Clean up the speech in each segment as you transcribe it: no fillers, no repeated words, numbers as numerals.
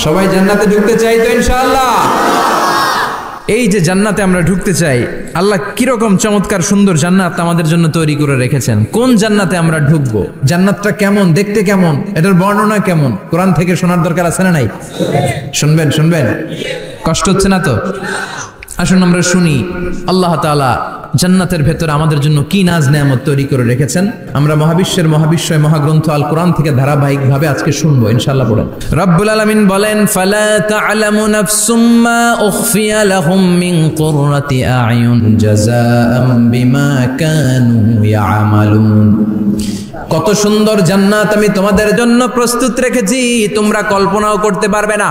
সবাই জান্নাতে ঢুকতে চাই তো ইনশাআল্লাহ। এই যে জান্নাতে আমরা ঢুকতে চাই, আল্লাহ কিরকম চমৎকার সুন্দর জান্নাত আমাদের জন্য তৈরি করে রেখেছেন। কোন জান্নাতে আমরা ঢুকবো, জান্নাতটা কেমন, দেখতে কেমন, এটার বর্ণনা কেমন, কোরআন থেকে শোনার দরকার আছে না নাই? শুনবেন শুনবেন, কষ্ট হচ্ছে না তো? আসুন আমরা শুনি আল্লাহ তাআলা জান্নাতের ভেতরে আমাদের জন্য কি নাজ নেয়ামত তৈরি করে রেখেছেন। আমরা মহাবিশ্বের মহাবিশ্বয় মহাগ্রন্থ আল কোরআন থেকে ধারাবাহিকভাবে আজকে শুনবো ইনশাআল্লাহ। পড়েন। রব্বুল আলামিন বলেন, ফালা তা'লামু নাফসুম মা উখফিয়া লাহুম মিন কুররাতি আ'য়ুন জাযাআম বিমা কানু ইয়া'মালুন। কত সুন্দর জান্নাত আমি তোমাদের জন্য প্রস্তুত রেখেছি, তোমরা কল্পনাও করতে পারবে না,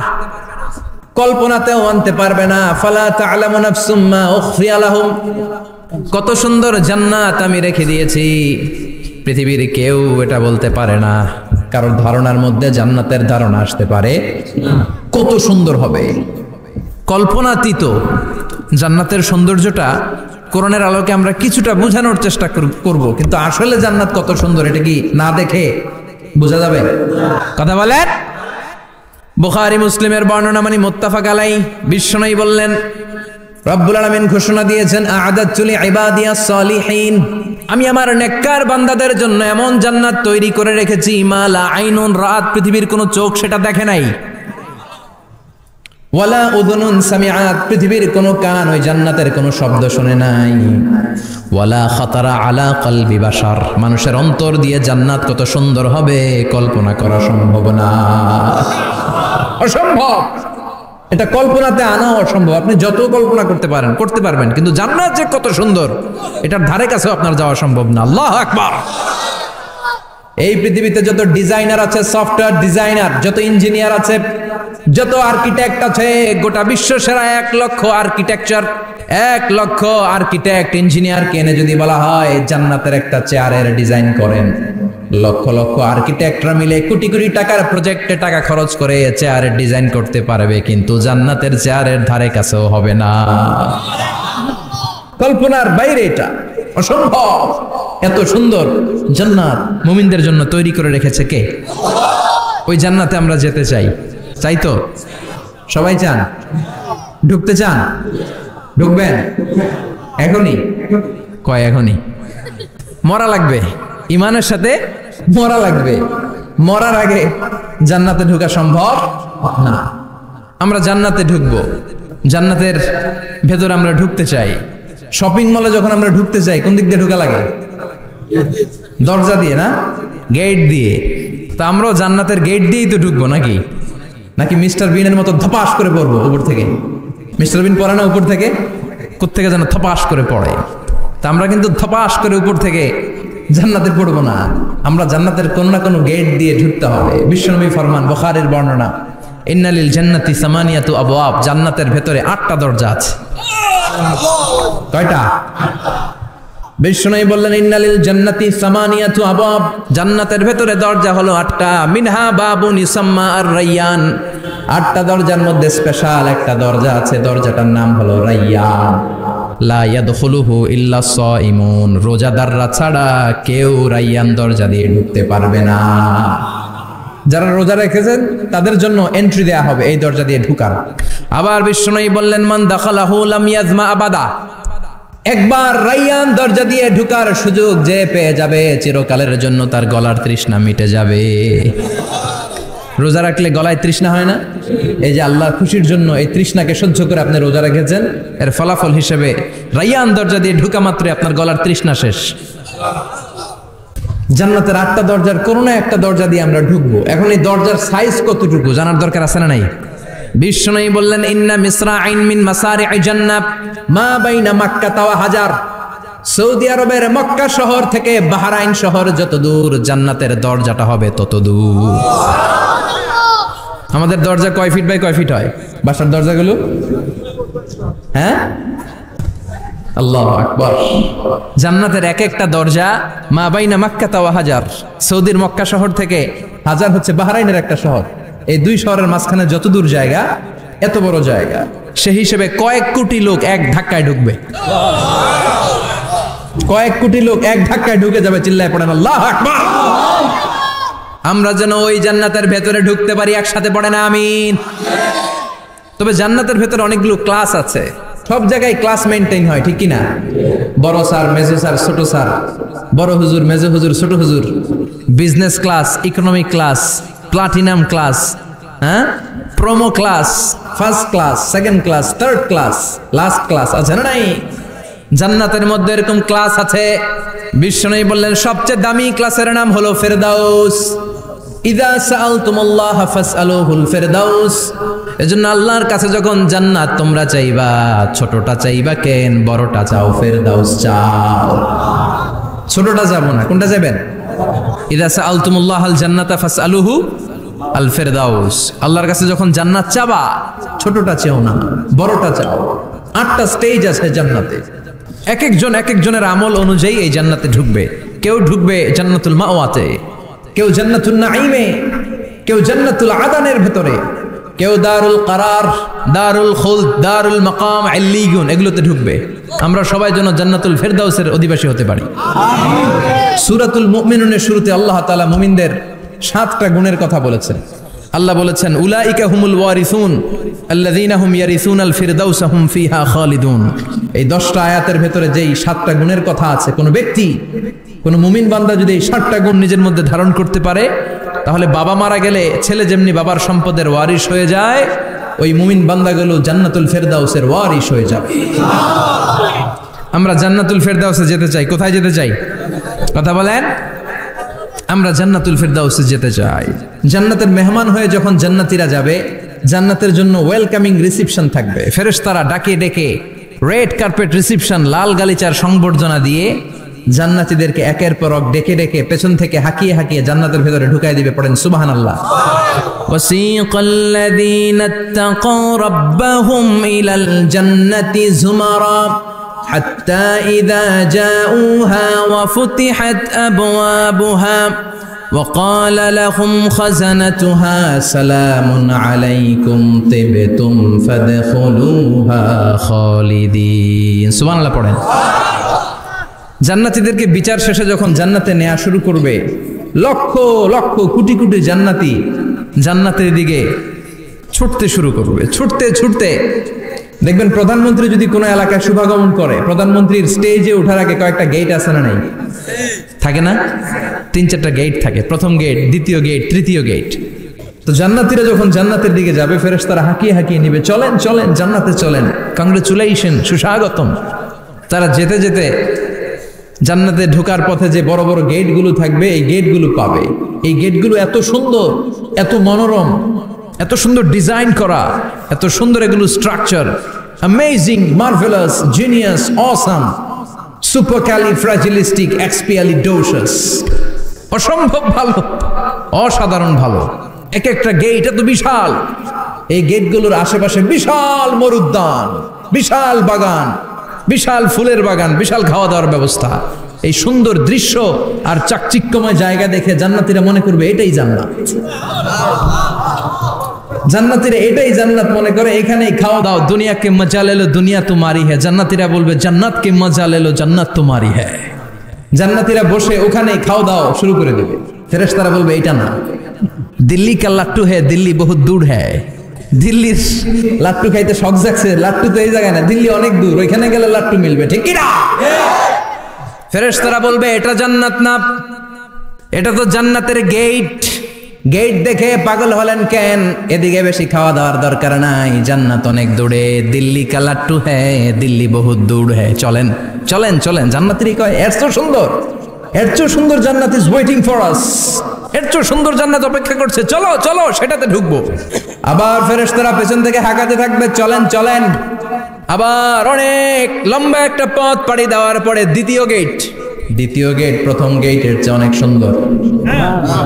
কল্পনাতেও আনতে পারবে না। ফালা তা'লামু নাফসুম মা উখফিয়া লাহুম, কত সুন্দর জান্নাত আমি রেখে দিয়েছি, পৃথিবীর কেউ এটা বলতে পারে না, কারোর ধারণার মধ্যে জান্নাতের ধারণা আসতে পারে কত সুন্দর হবে। কল্পনাতীত জান্নাতের সৌন্দর্যটা কোরআনের আলোকে আমরা কিছুটা বোঝানোর চেষ্টা করব, কিন্তু আসলে জান্নাত কত সুন্দর এটা কি না দেখে বোঝা যাবে? কথা বলেন। বুখারী মুসলিমের বর্ণনা মানে মুত্তাফাক আলাইহি, বিশ্বনবী বললেন, রব্বুল আলামিন ঘোষণা দিয়েছেন, আ'আদাতু লিইবাদিয়াস সালিহিন, আমি আমার নেককার বান্দাদের জন্য এমন জান্নাত তৈরি করে রেখেছি, মা লা আইনুন রাত, পৃথিবীর কোনো চোখ সেটা দেখে নাই, ওয়ালা উযুনুন সামিআত, পৃথিবীর কোনো কান ওই জান্নাতের কোনো শব্দ শুনে নাই, ওয়ালা খাতারা আলা কলবি বাশার, মানুষের অন্তর দিয়ে জান্নাত কত সুন্দর হবে কল্পনা করা সম্ভব না, অসম্ভব। এটা কল্পনাতে আনা অসম্ভব। আপনি যত কল্পনা করতে পারেন করতে পারবেন, কিন্তু জান্নাত যে কত সুন্দর এটার ধারে কাছেও আপনার যাওয়া সম্ভব না। আল্লাহু আকবার। এই পৃথিবীতে যত ডিজাইনার আছে, সফটওয়্যার ডিজাইনার, যত ইঞ্জিনিয়ার আছে, যত আর্কিটেক্ট আছে, গোটা বিশ্ব সেরা 1 লক্ষ আর্কিটেকচার, 1 লক্ষ আর্কিটেক্ট ইঞ্জিনিয়ারকে এনে যদি বলা হয় জান্নাতের একটা চেয়ারের ডিজাইন করেন, লক্ষ লক্ষ আর্কিটেক্টরা মিলে কোটি কোটি টাকার প্রজেক্টে টাকা খরচ করে চেয়ারের ডিজাইন করতে পারবে, কিন্তু জান্নাতের চেয়ারের ধারে কাছেও হবে না। কল্পনার বাইরে, এটা অসম্ভব। এত সুন্দর জান্নাত মুমিনদের জন্য তৈরি করে রেখেছে কে? ওই জান্নাতে আমরা যেতে চাই, চাই তো? সবাই চান? ঢুকতে চান? ঢুকবেন এখনই? কয় এখনই? মরা লাগবে, ইমানের সাথে মরা লাগবে। মরার আগে জান্নাতে ঢোকা সম্ভব না। আমরা জান্নাতে ঢুকবো, জান্নাতের ভেতরে আমরা ঢুকতে চাই। শপিং মলে যখন আমরা ঢুকতে চাই কোন দিক দিয়ে ঢোকা লাগে? দরজা দিয়ে না, গেট দিয়ে। তা আমরাও জান্নাতের গেট দিয়েই তো ঢুকবো নাকি? নাকি মিস্টার বিনের মতো ধপাস করে পড়বো উপর থেকে? মিস্টার বিন পড়ে না উপর থেকে? কোত্থেকে যেন ধপাস করে পড়ে। তা আমরা কিন্তু ধপাস করে উপর থেকে জান্নাতে পড়বো না, আমরা জান্নাতের কোন না কোনো গেট দিয়ে ঢুকতে হবে। বিশ্বনবী ফরমান, বুখারীর বর্ণনা, ইন্নালিল জান্নাতি সামানিয়াতু আবওয়াব, জান্নাতের ভেতরে 8টা দরজা আছে। কয়টা? বিশ্বনবী বললেন, ইন্নালিল জান্নাতি সামানিয়াতু আবওয়াব, জান্নাতের ভেতরে দরজা হলো 8টা। মিনহা বাবুন ইউসাম্মা আর-রায়্যান, 8টা দরজার মধ্যে স্পেশাল একটা দরজা আছে, দরজাটার নাম হলো রায়্যান। লা ইয়াদখুলুহু ইল্লা সাইমুন, রোজাদাররা ছাড়া কেউ রায়্যান দরজা দিয়ে ঢুকতে পারবে না। যারা রোজা রেখেছেন তাদের জন্য এন্ট্রি দেয়া হবে এই দরজা দিয়ে ঢুকার। আবার বিশ্বনবী বললেন, মান দাখালাহু লাম ইয়াজমা আবাদা, একবার রায়্যান দরজা দিয়ে ঢুকার সুযোগ যে পেয়ে যাবে চিরকালের জন্য তার গলার তৃষ্ণা মিটে যাবে। রোজা রাখলে গলায় তৃষ্ণা হয় না? এই যে আল্লাহর খুশির জন্য এই তৃষ্ণাকে সহ্য করে আপনি রোজা রেখেছেন, এর ফলাফল হিসেবে রায়্যান দরজা দিয়ে ঢুকা মাত্রই আপনার গলার তৃষ্ণা শেষ। জান্নাতের 8টা দরজার কোন না একটা দরজা দিয়ে আমরা ঢুকবো। এখন এই দরজার সাইজ কতটুকু জানার দরকার আছে না নাই? বিশ্বনবী বললেন, ইন্না মিসরাইন মিন মাসারি'i জান্নাহ মা বাইনা মাক্কা ওয়া হাজার, সৌদি আরবের মক্কা শহর থেকে বাহরাইন শহর যত দূর, জান্নাতের দরজাটা হবে তত দূর। আমাদের দরজা কয় ফিট বাই কয় ফিট হয় বাসার দরজাগুলো? হ্যাঁ, আল্লাহু আকবার। জান্নাতের এক একটা দরজা মা বাইনা মাক্কা ওয়া হাজার, সৌদির মক্কা শহর থেকে হাজার হচ্ছে বাহরাইনের একটা শহর, এই 2 শহরের মাঝখানে যত দূর জায়গা, এত বড় জায়গা, সেই হিসেবে কয়েক কোটি লোক এক ধাক্কায় ঢুকবে। কয়েক কোটি লোক এক ধাক্কায় ঢুকে যাবে। চিল্লায় পড়েন আল্লাহু আকবার। আমরা যেন ওই জান্নাতের ভেতরে ঢুকতে পারি, একসাথে পড়ে না আমিন। তবে জান্নাতের ভেতরে অনেকগুলো ক্লাস আছে, সব জায়গায় ক্লাস মেনটেন হয়, ঠিক কিনা? বড় স্যার, মেজো স্যার, ছোট স্যার, বড় হুজুর, মেজো হুজুর, ছোট হুজুর, business class, economic class, platinum class, হ্যাঁ, promo class, first class, second class, third class, last class আছে না নাই? জান্নাতের মধ্যে এরকম ক্লাস আছে। বিশ্বনবী বললেন সবচেয়ে দামি ক্লাসের নাম হলো ফেরদাউস। ইযা সাআলতুমুল্লাহ ফাসআলুহুল ফেরদাউস। এজন্য আল্লাহর কাছে যখন জান্নাত তোমরা চাইবা, ছোটটা চাইবা কেন, বড়টা চাও, ফেরদাউস চাও। ছোটটা যাবো না, কোনটা যাবেন? ইযা সাআলতুমুল্লাহাল জান্নাতা ফাসআলুহু আল ফেরদাউস। আল্লাহর কাছে যখন জান্নাত চাবা, ছোটটা চাও না, বড়টা চাও। 8টা স্টেজ আছে জান্নাতে। এক একজনের আমল অনুযায়ী এই জান্নাতে ঢুকবে। কেউ ঢুকবে জান্নাতুল মাওয়াতে, কেউ জান্নাতুল নাঈমে, কেউ জান্নাতুল আদানের ভেতরে, কেউ দারুল কারার, দারুল খুলদ, দারুল মাকাম, আল্লিগুন, এগুলোতে ঢুকবে। আমরা সবাই যেন জান্নাতুল ফেরদাউসের অধিবাসী হতে পারি। সূরাতুল মুমিনুনের শুরুতে আল্লাহ তাআলা মুমিনদের 7টা গুণের কথা বলেছেন। আল্লাহ বলেছেন উলাইকা হুমুল ওয়ারিসুন আল্লাযীনা হুম ইয়ারিসুনাল ফিরদাউসা হুম ফিহা খালিদুন। এই 10টা আয়াতের ভেতরে যেই 7টা গুণের কথা আছে, কোন ব্যক্তি, কোন মুমিন বান্দা যদি এই 7টা গুণ নিজের মধ্যে ধারণ করতে পারে, তাহলে বাবা মারা গেলে ছেলে যেমনি বাবার সম্পদের ওয়ারিশ হয়ে যায়, ওই মুমিন বান্দাগুলো জান্নাতুল ফেরদাউসের ওয়ারিশ হয়ে যাবে। আমরা জান্নাতুল ফেরদাউসে যেতে চাই। কোথায় যেতে চাই? কথা বলেন। আমরা জান্নাতুল ফেরদাউসে যেতে চাই। জান্নাতের মেহমান হয়ে যখন জান্নাতীরা যাবে, জান্নাতের জন্য ওয়েলকামিং রিসিপশন থাকবে। ফেরেশতারা ডাকে ডেকে রেড কার্পেট রিসিপশন, লাল গালিচার সংবর্ধনা দিয়ে জান্নাতীদেরকে একের পর এক ডেকে ডেকে পেছন থেকে হাঁকিয়ে হাঁকিয়ে জান্নাতের ভেতরে ঢুকাই দিবে। পড়েন সুবহানাল্লাহ। ওয়াসিকাল্লাযীনা ইত্তাকাউ রাব্বাহুম ইলাল জান্নাতি যুমারা حتى إذا جاءوها وفتحت أبوابها وقال لهم خزنتها سلام عليكم طبتم فادخلوها خالدين سبحان الله পড়েন। জান্নাতীদেরকে বিচার শেষে যখন জান্নাতে নেওয়া শুরু করবে, লক্ষ লক্ষ কোটি কোটি জান্নাতি জান্নাতের দিকে ছুটতে শুরু করবে। ছুটতে ছুটতে দেখবেন প্রধানমন্ত্রী যদি কোনো এলাকায় শুভাগমন করে, প্রধানমন্ত্রীর স্টেজে ওঠার আগে কয়েকটা গেট আছে না নাই? থাকে না? 3-4টা গেট থাকে। প্রথম গেট, দ্বিতীয় গেট, তৃতীয় গেট। তো জান্নাতীরা যখন জান্নাতের দিকে যাবে, ফেরেশতারা হাঁকিয়ে হাঁকিয়ে নিবে, চলেন চলেন জান্নাতে চলেন, কংগ্রেচুলেশন, সুস্বাগতম। তারা যেতে যেতে জান্নাতে ঢোকার পথে যে বড় বড় গেটগুলো থাকবে, এই গেটগুলো পাবে। এই গেটগুলো এত সুন্দর, এত মনোরম, এত সুন্দর ডিজাইন করা, এত সুন্দর এগুলো structure, amazing, marvellous, genius, awesome, supercalifragilisticexpialidocious, অসম্ভব ভালো, অসাধারণ ভালো। এক একটা গেট এত বিশাল। এই গেটগুলোর আশেপাশে বিশাল মরুদ্যান, বিশাল বাগান, বিশাল ফুলের বাগান, বিশাল খাওয়া দাওয়ার ব্যবস্থা। এই সুন্দর দৃশ্য আর চাকচিক্যময় জায়গা দেখে জান্নাতীরা মনে করবে এটাই জান্নাত। জান্নাতীরা এটাই জান্নাত মনে করে, এখানেই খাওয়া দাও। দুনিয়া কে মজা লে লো দুনিয়া তোমারি হ্যায়। জান্নাতীরা বলবে জান্নাত কে মজা লে লো জান্নাত তোমারি হ্যায়। জান্নাতীরা বসে ওখানেই খাওয়া দাওয়া শুরু করে দেবে। ফেরেশতারা বলবে এটা না, দিল্লি কা লাট্টু হ্যায়, দিল্লি বহুত দূর হ্যায়। দিল্লির লাট্টু খাইতে শখ জাগছে, লাট্টু তো এই জায়গায় না, দিল্লি অনেক দূর, ওইখানে গেলে লাট্টু মিলবে, ঠিক কি না? ফেরেশতারা বলবে এটা জান্নাত না, এটা তো জান্নাতের গেট। গেট দেখে পাগল হলেন কেন? এদিকে বেশি খাওয়া দাওয়ার দরকার নাই, জান্নাত অনেক দূরে। দিল্লি কা লাট্টু হ্যায়, দিল্লি বহুত দূর হ্যায়। চলেন চলেন চলেন। জান্নাতেরই কয় এর চেয়ে সুন্দর, এর চেয়ে সুন্দর জান্নাত ইজ ওয়েটিং ফর আস, এর চেয়ে সুন্দর জান্নাত অপেক্ষা করছে, চলো চলো সেটাতে ঢুকবো। আবার ফেরেশতারা পেছন থেকে হাঁকাতে থাকবে, চলেন চলেন। আবার অনেক লম্বা একটা পথ পাড়ি দেওয়ার পরে দ্বিতীয় গেট। দ্বিতীয় গেট প্রথম গেটের চেয়ে অনেক সুন্দর।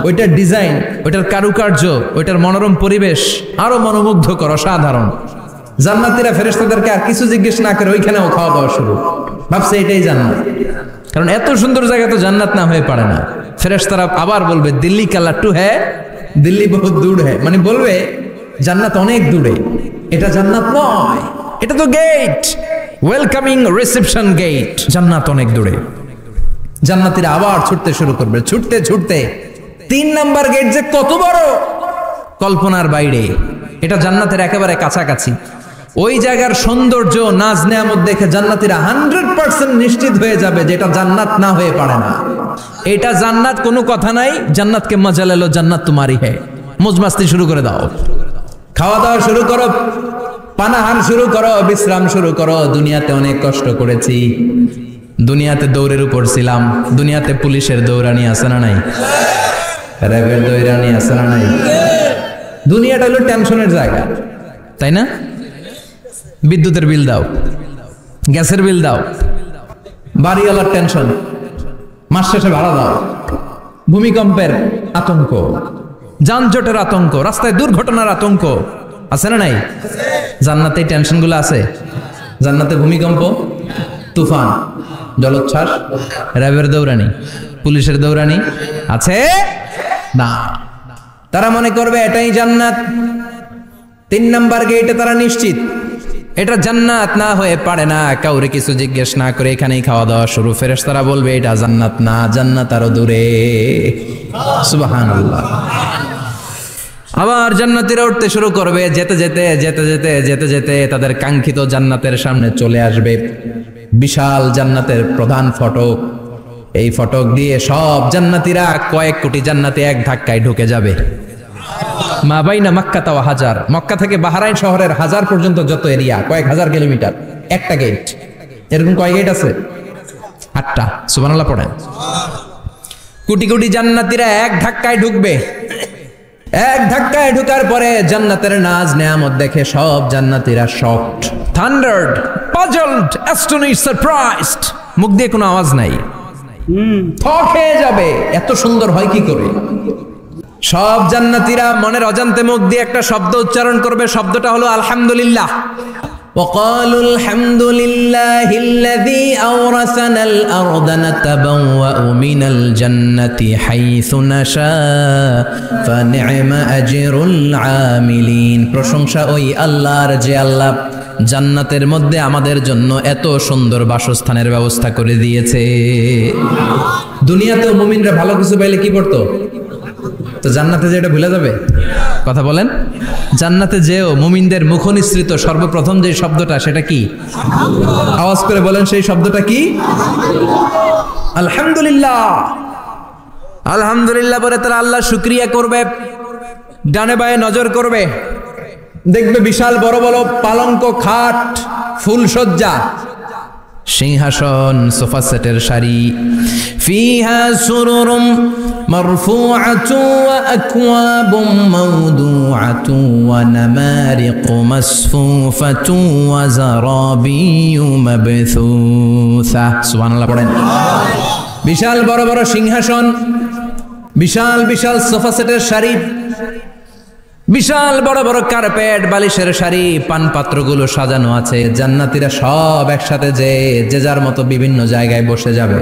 ওইটার ডিজাইন, ওইটার কারুকার্য, ওইটার মনোরম পরিবেশ আরো মনোমুগ্ধকর, অসাধারণ। জান্নাতীরা ফেরেশতাদেরকে আর কিছু জিজ্ঞেস না করে ওইখানেও খাওয়া দাওয়া শুরু। ভাবছে এটাই জান্নাত, কারণ এত সুন্দর জায়গা তো জান্নাত না হয়ে পারে না। ফেরেশতারা আবার বলবে দিল্লি কা লাট্টু হ্যায়, দিল্লি বহুত দূর হ্যায়, মানে বলবে জান্নাত অনেক দূরে, এটা জান্নাত নয়, এটা তো গেট, ওয়েলকামিং রিসেপশন গেট, জান্নাত অনেক দূরে। জান্নাতীরা আবার ছুটতে শুরু করবে। ছুটতে ছুটতে 3 নাম্বার গেট যে কত বড়, কল্পনার বাইরে। এটা জান্নাতের একেবারে কাছাকাছি। ওই জায়গার সৌন্দর্য, নাজ নেয়ামত দেখে জান্নাতীরা 100% নিশ্চিত হয়ে যাবে যে এটা জান্নাত না হয়ে পারে না। এটা জান্নাত, কোনো কথা নাই। জান্নাতকে মজা লেলো, জান্নাত তোমারই है। মজমাস্তি শুরু করে দাও, খাওয়া দাওয়া শুরু করো, পানাহার শুরু করো, বিশ্রাম শুরু করো। দুনিয়াতে অনেক কষ্ট করেছি, দুনিয়াতে দৌড়ের উপর ছিলাম, দুনিয়াতে পুলিশের দৌড়ানি আছে না নাই, র্যাবের দৌড়ানি আছে না নাই। দুনিয়াটা হলো টেনশনের জায়গা, তাই না? বিদ্যুতের বিল দাও, গ্যাসের বিল দাও, বাড়িওয়ালার টেনশন, মাস শেষে ভাড়া দাও, ভূমিকম্পের আতঙ্ক, যানজটের আতঙ্ক, রাস্তায় দুর্ঘটনার আতঙ্ক আছে না নাই? জান্নাতে এই টেনশনগুলো আছে? জান্নাতে ভূমিকম্প, তুফান, জলোচ্ছ্বাস, র্যাবের দৌড়ানি, পুলিশের দৌড়ানি আছে না। তারা মনে করবে এটাই জান্নাত। 3 নাম্বার গেটে তারা নিশ্চিত এটা জান্নাত না হয়ে পারে না। কাউরে কিছু জিজ্ঞেস না করে এখানেই খাওয়া দাওয়া শুরু। ফেরেশতারা বলবে এটা জান্নাত না, জান্নাত আরো দূরে। সুবহানাল্লাহ। আবার জান্নাতীরা উঠতে শুরু করবে। যেতে যেতে যেতে যেতে যেতে যেতে তাদের কাঙ্ক্ষিত জান্নাতের সামনে চলে আসবে। বিশাল জান্নাতের প্রধান ফটক। এই ফটক দিয়ে সব জান্নাতীরা, কয়েক কোটি জান্নাতি এক ধাক্কায় ঢুকে যাবে। মা বাইনা মক্কা ওয়া হাজার, মক্কা থেকে বাহরাইন শহরের হাজার পর্যন্ত যত এরিয়া, কয়েক হাজার কিলোমিটার, একটা গেট। এরকম কয় গেট আছে? 8টা। সুবহানাল্লাহ পড়েন। কোটি কোটি জান্নাতীরা এক ধাক্কায় ঢুকবে। এক ধাক্কায় ঢুকার পরে জান্নাতের নাজ নেয়ামত দেখে সব জান্নাতীরা শকড, থান্ডার্ড, পাজলড, অ্যাস্টনিশড, সারপ্রাইজড। মুখ দিয়ে কোনো আওয়াজ নাই, থক হয়ে যাবে। এত সুন্দর হয় কি করে? সব জান্নাতীরা মনের অজান্তে মুখ দিয়ে একটা শব্দ উচ্চারণ করবে। শব্দটা হলো আলহামদুলিল্লাহ। وقالوا الحمد لله الذي أورثنا الأرض نتبوأ من الجنة حيث نشاء فنعم أجر العاملين। প্রশংসা ওই আল্লাহর যে আল্লাহ জান্নাতের মধ্যে আমাদের জন্য এত সুন্দর বাসস্থানের ব্যবস্থা করে দিয়েছে। দুনিয়াতেও মুমিনরা ভালো কিছু পাইলে কি করতো? তো জান্নাতে যে এটা ভুলে যাবে? কথা বলেন। জান্নাতে যেও মুমিনদের মুখ নিঃসৃত সর্বপ্রথম যে শব্দটা, সেটা কি? আওয়াজ করে বলেন, সেই শব্দটা কি? আলহামদুলিল্লাহ। আলহামদুলিল্লাহ বলে তারা আল্লাহ শুকরিয়া করবে। ডানে বায়ে নজর করবে, দেখবে বিশাল বড় বড় পালঙ্ক, খাট, ফুলসজ্জা, সিংহাসন, সোফা সেটের সারি। ফিহা সুরুরুম মারফুআতুন ওয়া আকওয়াবুম মাওদুআতুন ওয়া নামারিকু মাসফুফাতুন ওয়া যারাবিয়্যু মাবথুসা। সুবহানাল্লাহ পড়েন। বিশাল বড় বড় সিংহাসন, বিশাল বিশাল সোফা সেটের সারি, বিশাল বড় বড় কার্পেট, বালিশের সারি, পানপাত্রগুলো সাজানো আছে। জান্নাতীরা সব একসাথে যে যার মতো বিভিন্ন জায়গায় বসে যাবে।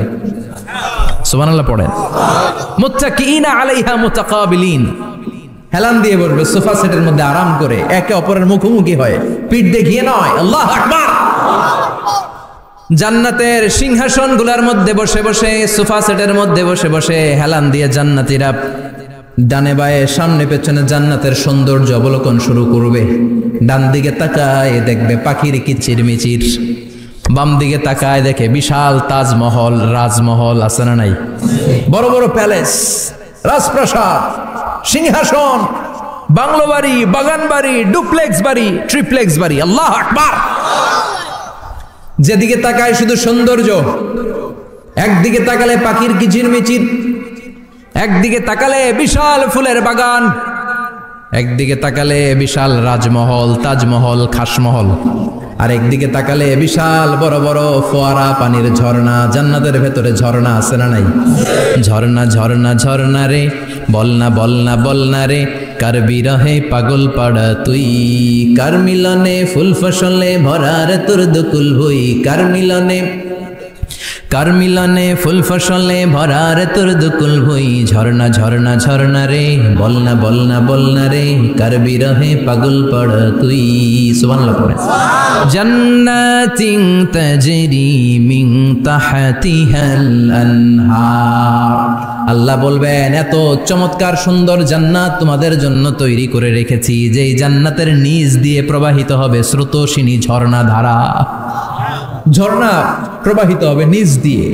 সুবহানাল্লাহ পড়েন। মুত্তাকিইনা আলাইহা মুতাকাবিলিন, হেলান দিয়ে বসবে সোফা সেটের মধ্যে আরাম করে, একে অপরের মুখোমুখি হয়ে, পিঠ দেখিয়ে নয়। আল্লাহু আকবার। জান্নাতের সিংহাসনগুলোর মধ্যে বসে বসে, সোফা সেটের মধ্যে বসে বসে হেলান দিয়ে জান্নাতীরা ডানে বায়ে সামনে পেছনে জান্নাতের সৌন্দর্য অবলোকন শুরু করবে। ডান দিকে তাকায় দেখবে পাখির কিচিরমিচির, বাম দিকে তাকায় দেখে বিশাল তাজমহল, রাজমহল আছে না নাই? বড় বড় প্যালেস, রাজপ্রাসাদ, সিংহাসন, বাংলো বাড়ি, বাগান বাড়ি, ডুপ্লেক্স বাড়ি, ট্রিপ্লেক্স বাড়ি। আল্লাহু আকবার। যেদিকে তাকায় শুধু সৌন্দর্য। একদিকে তাকালে পাখির কিচিরমিচির, একদিকে তাকালে বিশাল ফুলের বাগান, একদিকে তাকালে বিশাল রাজমহল, তাজমহল, খাসমহল, আর একদিকে তাকালে বিশাল বড় বড় ফোয়ারা, পানির ঝর্ণা। জান্নাতের ভেতরে ঝর্ণা আছে না নাই? ঝর্ণা ঝর্ণা ঝর্ণা রে, বলনা বলনা বলনা রে, কার বিরহে পাগল পাড়া তুই, কার মিলনে ফুল ফসলে ভরা রে তোর দুকুল ভুই, কার মিলনে কার মিলনে ফুল ফসলে ভরার তোর দুকুল ভুই ঝর্ণা ঝর্ণা ঝর্ণা রে বলনা বলনা বলনা রে কার বিরহে পাগল পড় তুই সুবহানাল্লাহ পড়ে জান্নাতিন তাজরি মিন তাহতিহাল আনহার আল্লাহ বলবেন এত চমৎকার সুন্দর জান্নাত তোমাদের জন্য তৈরি করে রেখেছি যেই জান্নাতের নিচ দিয়ে প্রবাহিত হবে স্রোতস্বিনী ঝর্ণা ধারা ঝর্ণা প্রবাহিত হবে নিচ দিয়ে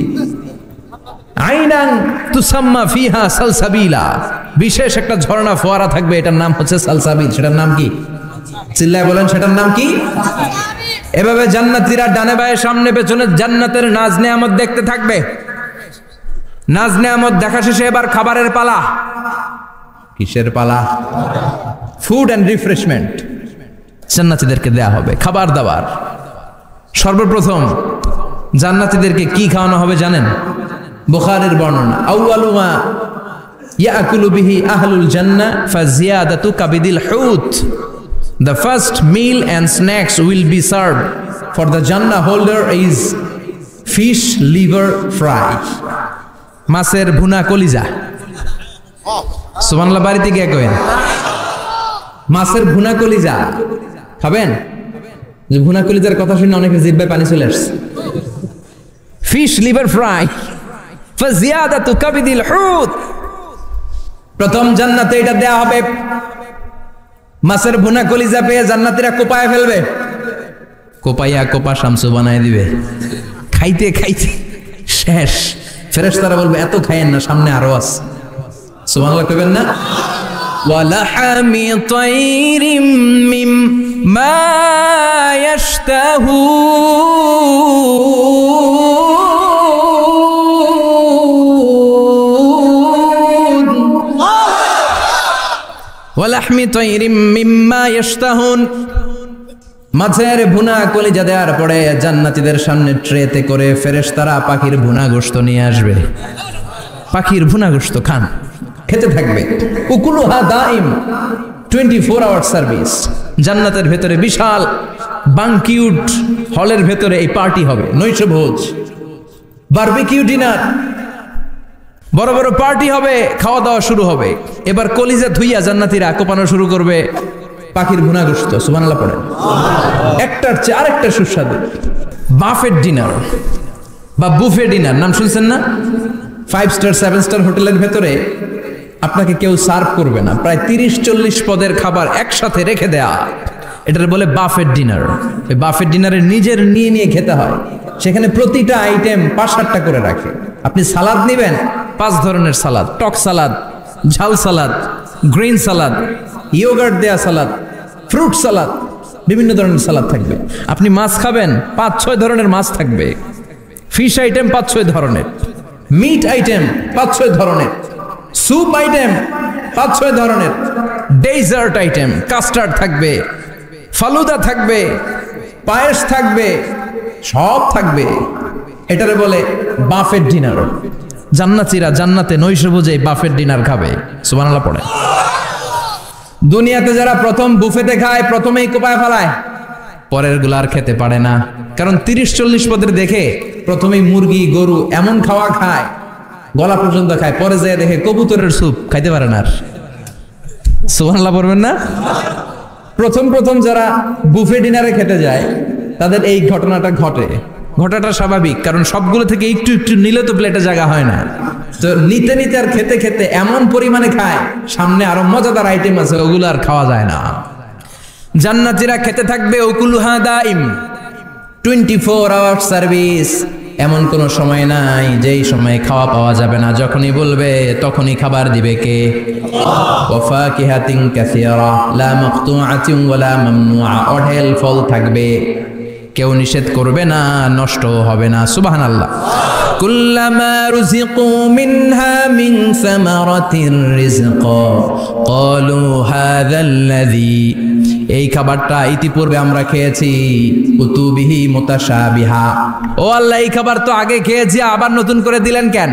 আইনান তুসাম্মা ফিহা সালসাবিলা বিশেষ একটা ঝর্ণা ফোয়ারা থাকবে এটার নাম হচ্ছে সালসাবিল সেটার নাম কি চিল্লায় বলেন সেটার নাম কি এভাবে জান্নাতীরা ডানে বায়ে সামনে পেছনে জান্নাতের নাজ নেয়ামত দেখতে থাকবে নাজ নেয়ামত দেখা শেষে এবার খাবারের পালা কিসের পালা ফুড এন্ড রিফ্রেশমেন্ট জান্নাতীদেরকে দেয়া হবে খাবার দাবার সর্বপ্রথম জান্নাতীদেরকে কি খাওয়ানো হবে জানেন বুখারীর বর্ণনা আউয়ালু মা ইয়াকুলু বিহি আহলুল জান্নাহ ফাজিয়াদাতু কাবিদিল হুত the first meal and snacks will be served for the jannah holder is fish liver fry মাছের ভুনা কলিজা সুবহানাল্লাহ বাড়িতে গিয়ে কইন মাছের ভুনা কলিজা খাবেন যে ভুনা কলিজার কথা শুনে অনেকের জিহ্বায় পানি চলে আসছে ফিশ লিভার ফ্রাই ফাজিয়াদাতু কাবিদিল হুত প্রথম জান্নাতে এটা দেয়া হবে মাছের ভুনা কলিজা পেয়ে জান্নাতীরা কোপায় ফেলবে কোপাইয়া কোপা শামসু বানায় দিবে খাইতে খাইতে শেষ ফেরেশতারা বলবে এত খায়েন না সামনে আরো আছে সুবহানাল্লাহ কইবেন না ওয়ালাহামি তাইরিম মিম্মা ইয়াশতাহুন ওয়ালাহমি তাইরিম মিম্মা ইয়াশতাহুন মাছের ভুনা কলিজা দেওয়ার পরে জান্নাতীদের সামনে ট্রেতে করে ফেরেশতারা পাখির ভুনা গোশত নিয়ে আসবে পাখির ভুনা গোশত খান খেতে থাকবে উকুলুহা দাইম 24 আওয়ার সার্ভিস জান্নাতের ভেতরে বিশাল বানকিউট হলের ভেতরে এই পার্টি হবে নৈশভোজ বারবিকিউ ডিনার বড় বড় পার্টি হবে খাওয়া দাওয়া শুরু হবে এবার কলিজা ধুইয়া জান্নাতীরা কোপানো শুরু করবে পাখির ভুনা গোশত সুবহানাল্লাহ পড়ে একটার চেয়ে আরেকটা সুস্বাদু বাফেট ডিনার বা বুফে ডিনার নাম শুনছেন না 5 স্টার 7 স্টার হোটেলের ভেতরে আপনাকে কেউ সার্ভ করবে না প্রায় 30-40 পদের খাবার একসাথে রেখে দেয়া এটার বলে বাফেট ডিনার এই বাফেট ডিনারে নিজের নিয়ে নিয়ে খেতে হয় সেখানে প্রতিটা আইটেম 5-7টা করে রাখে আপনি সালাদ নেবেন 5 ধরনের সালাদ টক সালাদ ঝাল সালাদ গ্রিন সালাদ ইয়োগার্ট দেয়া সালাদ ফ্রুট সালাদ বিভিন্ন ধরনের সালাদ থাকবে আপনি মাছ খাবেন 5-6 ধরনের মাছ থাকবে ফিশ আইটেম 5-6 ধরনের মিট আইটেম 5-6 ধরনের স্যুপ আইটেম 5-6 ধরনের ডেজার্ট আইটেম কাস্টার্ড থাকবে ফালুদা থাকবে পায়েস থাকবে সব থাকবে এটারে বলে বাফেট ডিনার জান্নাতীরা জান্নাতে নৈশভোজে বাফেট ডিনার খাবে সুবহানাল্লাহ পড়ে দুনিয়াতে যারা প্রথম বুফেতে খায় প্রথমেই কোপায় ফেলায় পরের গুলো আর খেতে পারে না কারণ 30-40 পদের দেখে প্রথমেই মুরগি গরু এমন খাওয়া খায় গলা পর্যন্ত খায় পরে যায় দেখে কবুতরের স্যুপ খাইতে পারে না আর সুবহানাল্লাহ পড়বেন না প্রথম যারা বুফে ডিনারে খেতে যায় তাদের এই ঘটনাটা ঘটাটা স্বাভাবিক কারণ সবগুলো থেকে একটু একটু নিলে তো প্লেটে জায়গা হয় না তো নিতে নিতে আর খেতে খেতে এমন পরিমাণে খায় সামনে আরো মজাদার আইটেম আছে ওগুলো আর খাওয়া যায় না জান্নাতীরা খেতে থাকবে উকুলুহা দাইম 24 আওয়ার সার্ভিস এমন কোন সময় নাই যেই সময় খাওয়া পাওয়া যাবে না যখনই বলবে তখনই খাবার দিবে কে ওয়াফাকিহাতিন কাসীরা লা মাকতুআতিন ওয়ালা মামনুআ অঢেল ফল থাকবে কেউ নিষেধ করবে না নষ্ট হবে না সুবহানাল্লাহ কুল্লামা রুজিকু মিনহা মিন সামারাতির রিজকা ক্বালু হাযাল্লাযী এই খাবারটা ইতিপূর্বে আমরা খেয়েছি উতুবিহি মুতাশাবিহা ও আল্লাহ এই খাবার তো আগে খেয়েছি আবার নতুন করে দিলেন কেন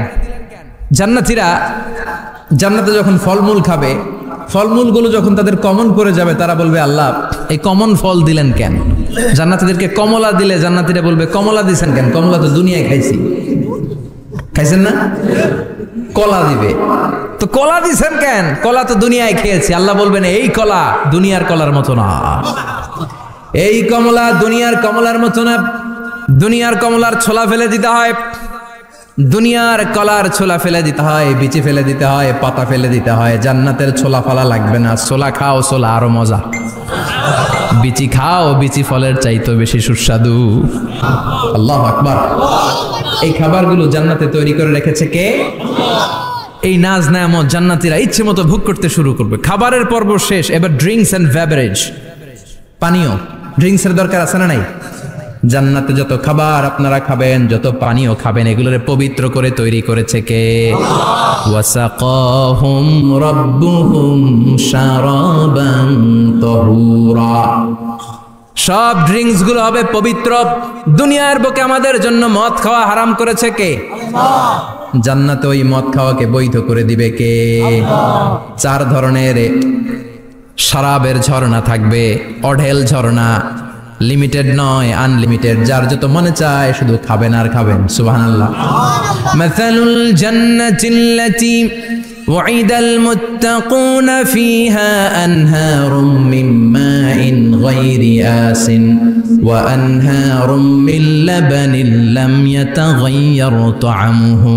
জান্নাতীরা জান্নাতে যখন ফলমূল খাবে ফলমূলগুলো যখন তাদের কমন করে যাবে তারা বলবে আল্লাহ এই কমন ফল দিলেন কেন জান্নাতীদেরকে কমলা দিলে জান্নাতীরা বলবে কমলা দিয়েছেন কেন কমলা তো দুনিয়ায় খাইছি খাইছেন না? কলা দিবে। তো কলা দিছেন কেন? কলা তো দুনিয়ায় খেয়েছি। আল্লাহ বলবেন এই কলা দুনিয়ার কলার মতো না, এই কমলা দুনিয়ার কমলার মতো না। দুনিয়ার কমলার ছোলা ফেলে দিতে হয়, দুনিয়ার কলার ছোলা ফেলে দিতে হয়, বিচি ফেলে দিতে হয়, পাতা ফেলে দিতে হয়। জান্নাতের ছোলা ফালা লাগবে না। ছোলা খাও, ছোলা আরো মজা। বিচি খাও, বিচি ফলের চাইতো বেশি সুস্বাদু। আল্লাহু আকবার। এই খাবারগুলো জান্নাতে তৈরি করে রেখেছে কে? এই নাজ নেয়ামত জান্নাতীরা ইচ্ছে মতো ভোগ করতে শুরু করবে। খাবারের পর্ব শেষ, এবার ড্রিঙ্কস এন্ড বেভারেজ, পানীয়। ড্রিঙ্কস এর দরকার আছে না নাই? জান্নাতে যত খাবার আপনারা খাবেন, যত পানীয় খাবেন, এগুলোরে পবিত্র করে তৈরি করেছে কে? ওয়াসাকাহুম রাব্বুহুম শারাবান তাহুরা। সব ড্রিঙ্কস গুলো হবে পবিত্র। দুনিয়ার বুকে আমাদের জন্য মদ খাওয়া হারাম করেছে কে? জান্নাতে ওই মদ খাওয়াকে বৈধ করে দিবে কে? 4 ধরনের শরাবের ঝর্ণা থাকবে। অঢেল ঝর্ণা, লিমিটেড নয়, আনলিমিটেড। যার যত মনে চায় শুধু খাবেন আর খাবেন। সুবহানাল্লাহ। মাসালুল জান্নাতিল্লাতী ওয়াইদাল মুত্তাকুনা ফিহা আনহারুম মিন মাইন গায়রি আসিন ওয়া আনহারুম মিন লাবানিন লাম ইয়াতাগায়্যার তা'আমুহু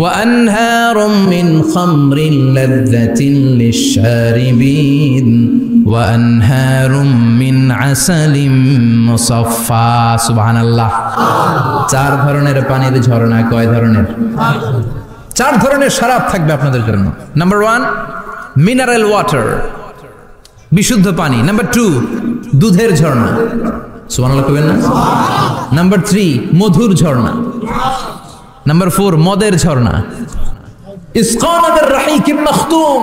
ওয়া আনহারুম মিন খামরিন লাযযাতিন লিশ-শারিবিন ওয়া আনহারুম মিন আসালিম মুসাফফা। সুবহানাল্লাহ। 4 ধরনের পানির ঝর্ণা। কয় ধরনের? 4 ধরনের শরাব থাকবে আপনাদের জন্য। নাম্বার 1 মিনারেল ওয়াটার, বিশুদ্ধ পানি। নাম্বার 2 দুধের ঝর্ণা। সুবহানাল্লাহ কইবেন না? নাম্বার 3 মধুর ঝর্ণা। নাম্বার 4 মদের ঝর্ণা। ইসকানা বির রাহিকিম মাখতুম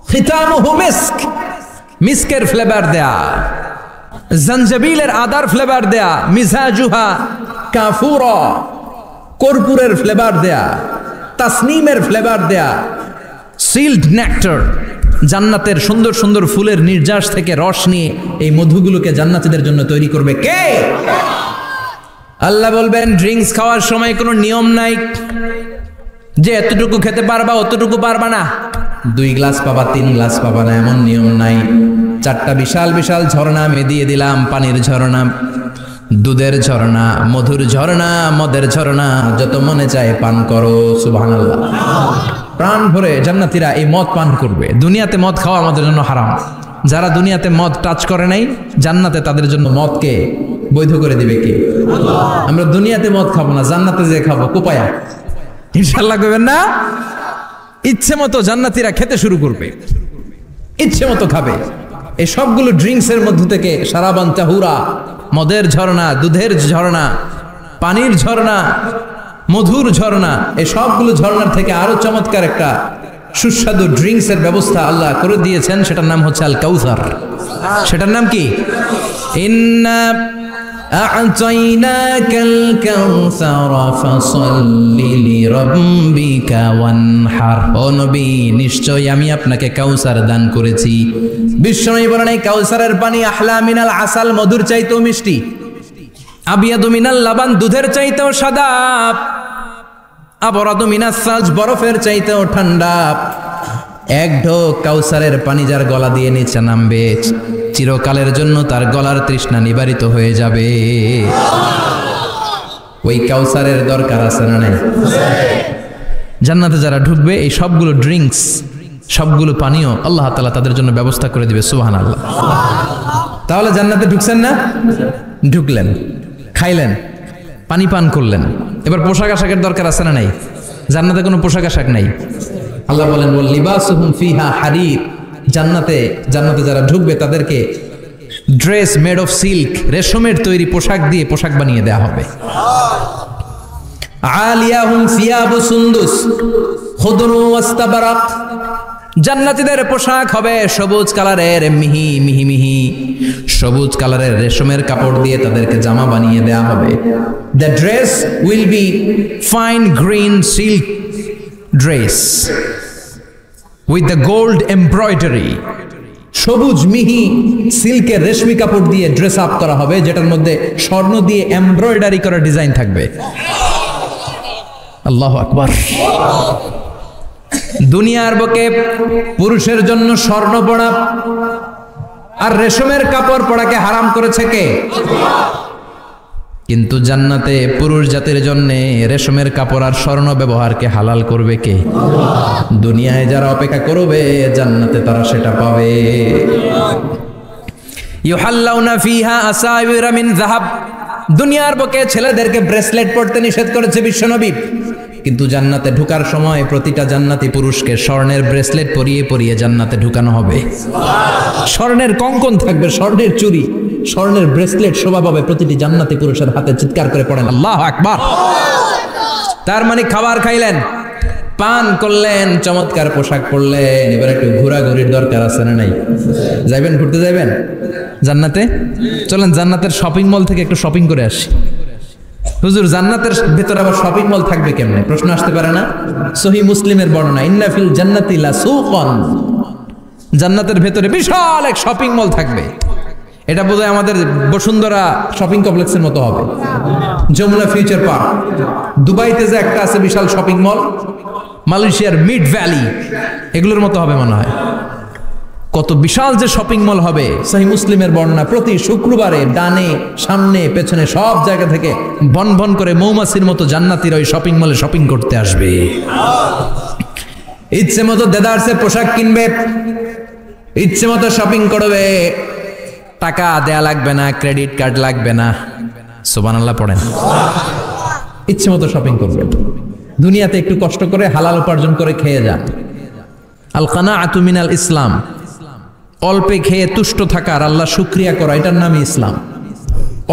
খিতামুহু মিস্ক, মিস্কের ফ্লেভার দেয়া, জঞ্জাবিলের আদার ফ্লেভার দেয়া, মিজাজুহা কাফুরা, কর্পূরের ফ্লেভার দেয়া, তাসনিমের ফ্লেভার দেয়া, সিল্ড নেক্টার, জান্নাতের সুন্দর সুন্দর ফুলের নির্যাস থেকে রস নিয়ে এই মধুগুলোকে জান্নাতীদের জন্য তৈরি করবে কে? আল্লাহ বলবেন ড্রিঙ্কস খাওয়ার সময় কোনো নিয়ম নাই যে এতটুকু খেতে পারবা অতটুকু পারবা না, 2 গ্লাস পাবা 3 গ্লাস পাবা না, এমন নিয়ম নাই। 4টা বিশাল বিশাল ঝর্ণা আমি দিয়ে দিলাম। পানির ঝর্ণা, দুধের ঝর্ণা, মধুর ঝর্ণা, মদের ঝর্ণা। যত মনে চায় পান করো। সুবহানাল্লাহ। প্রাণ ভরে জান্নাতীরা এই মদ পান করবে। দুনিয়াতে মদ খাওয়া আমাদের জন্য হারাম। যারা দুনিয়াতে মদ টাচ করে নাই, জান্নাতে তাদের জন্য মদকে বৈধ করে দিবে কে? আমরা দুনিয়াতে মদ খাবো না, জান্নাতে যে খাবো। কোপায়া ইনশাআল্লাহ কইবেন না? ইচ্ছে মতো জান্নাতীরা খেতে শুরু করবে, ইচ্ছে মতো খাবে। এই সবগুলো ড্রিঙ্কস এর মধ্য থেকে শারাবান তাহুরা, মদের ঝর্ণা, দুধের ঝর্ণা, পানির ঝর্ণা, মধুর ঝর্ণা, এই সবগুলো ঝর্ণার থেকে আরো চমৎকার একটা সুস্বাদু ড্রিঙ্কস এর ব্যবস্থা আল্লাহ করে দিয়েছেন। সেটার নাম হচ্ছে আল কাউসার। সেটার নাম কি? ইন্না আ'তাইনাকাল কাউসার ফাসাল্লি লিরাব্বিকা ওয়ানহার। ও নবী, নিশ্চয়ই আমি আপনাকে কাউসার দান করেছি। বিশ্বনবী বলেন এই কাউসারের পানি আহলা মিনাল আসাল, মধুর চাইতেও মিষ্টি। আবিয়াদু মিনাল লাবান, দুধের চাইতেও সাদা। আবরাদু মিনাস সালজ, বরফের চাইতেও ঠান্ডা। এক ঢোক কাউসারের পানি যার গলা দিয়ে নিচে নামবে, চিরকালের জন্য তার গলার তৃষ্ণা নিবারিত হয়ে যাবে। ওই কাউসারের দরকার আছে না নাই? জান্নাতে যারা ঢুকবে এই সবগুলো ড্রিঙ্কস, সবগুলো পানীয় আল্লাহ তাআলা তাদের জন্য ব্যবস্থা করে দিবে। সুবহানাল্লাহ। তাহলে জান্নাতে ঢুকছেন না? ঢুকলেন, খাইলেন, পানি পান করলেন। এবার পোশাক আশাকের দরকার আছে না নাই? জান্নাতে কোনো পোশাক আশাক নাই। আল্লাহ বলেন ওয়াল লিবাসুহুম ফিহা হারির। জান্নাতে যারা ঢুকবে তাদেরকে ড্রেস মেড অফ সিল্ক, রেশমের তৈরি পোশাক দিয়ে পোশাক বানিয়ে দেয়া হবে। আলিয়াহুম সিয়াবু সুন্দুস খুদরু ওয়াস্তাবরাক। জান্নাতীদের পোশাক হবে সবুজ কালারের, মিহি মিহি মিহি সবুজ কালারের রেশমের কাপড় দিয়ে তাদেরকে জামা বানিয়ে দেয়া হবে। The dress will be fine green silk dress with the gold embroidery. সবুজ মিহি সিল্কের রেশমি কাপড় দিয়ে ড্রেস আপ করা হবে, যেটার মধ্যে স্বর্ণ দিয়ে এমব্রয়ডারি করা ডিজাইন থাকবে। আল্লাহু আকবার। দুনিয়ার বুকে পুরুষের জন্য স্বর্ণ পরা আর রেশমের কাপড় পরাকে হারাম করেছে কে? কিন্তু জান্নাতে পুরুষ জাতির জন্য রেশমের কাপড় আর স্বর্ণ ব্যবহারকে হালাল করবে কে? দুনিয়ায় যারা অপেক্ষা করবে জান্নাতে তারা সেটা পাবে। ইউহাল্লাউনা ফিহা আসাইরা মিন যাহাব। দুনিয়ার বুকে ছেলেদেরকে ব্রেসলেট পরতে নিষেধ করেছে বিশ্বনবী, কিন্তু জান্নাতে ঢোকার সময় প্রতিটা জান্নাতি পুরুষকে স্বর্ণের ব্রেসলেট পরিয়ে পরিয়ে জান্নাতে ঢুকানো হবে। স্বর্ণের কঙ্কন থাকবে, স্বর্ণের চুড়ি, স্বর্ণের ব্রেসলেট শোভা পাবে প্রতিটি জান্নাতি পুরুষের হাতে। চিৎকার করে পড়েন আল্লাহু আকবার। তার মানে খাবার খাইলেন, পান করলেন, চমৎকার পোশাক পরলেন, এবার একটু ঘোরাঘুরির দরকার আছে না নাই? যাইবেন, ঘুরতে যাইবেন জান্নাতে? চলেন জান্নাতের শপিং মল থেকে একটু শপিং করে আসি। হুজুর জান্নাতের ভেতরে আবার শপিং মল থাকবে কেমনে? প্রশ্ন আসতে পারে না? সহিহ মুসলিমের বর্ণনা, ইন্না ফিল জান্নাতি লাসুকান। জান্নাতের ভেতরে বিশাল এক শপিং মল থাকবে। এটা বোধহয় আমাদের বসুন্ধরা শপিং কমপ্লেক্সের মতো হবে, যমুনা ফিউচার পার্ক। দুবাইতে যে একটা আছে বিশাল শপিং মল, মালয়েশিয়ার মিড ভ্যালি, এগুলোর মতো হবে মনে হয়। কত বিশাল যে শপিং মল হবে। সহিহ মুসলিমের বর্ণনা, প্রতি শুক্রবারে ডানে সামনে পেছনে সব জায়গা থেকে বন বন করে মৌমাছির মতো জান্নাতীরা ওই শপিং মলে শপিং করতে আসবে। ইচ্ছে মতো দেদারসে পোশাক কিনবে, ইচ্ছে মতো শপিং করবে, টাকা দেয়া লাগবে না, ক্রেডিট কার্ড লাগবে না। সুবহানাল্লাহ পড়েন। ইচ্ছে মতো শপিং করবে। দুনিয়াতে একটু কষ্ট করে হালাল উপার্জন করে খেয়ে যান। আল কানাআতু মিনাল ইসলাম। অল্পে খেয়ে তুষ্ট থাকার, আল্লাহ শুকরিয়া করা, এটার নামই ইসলাম।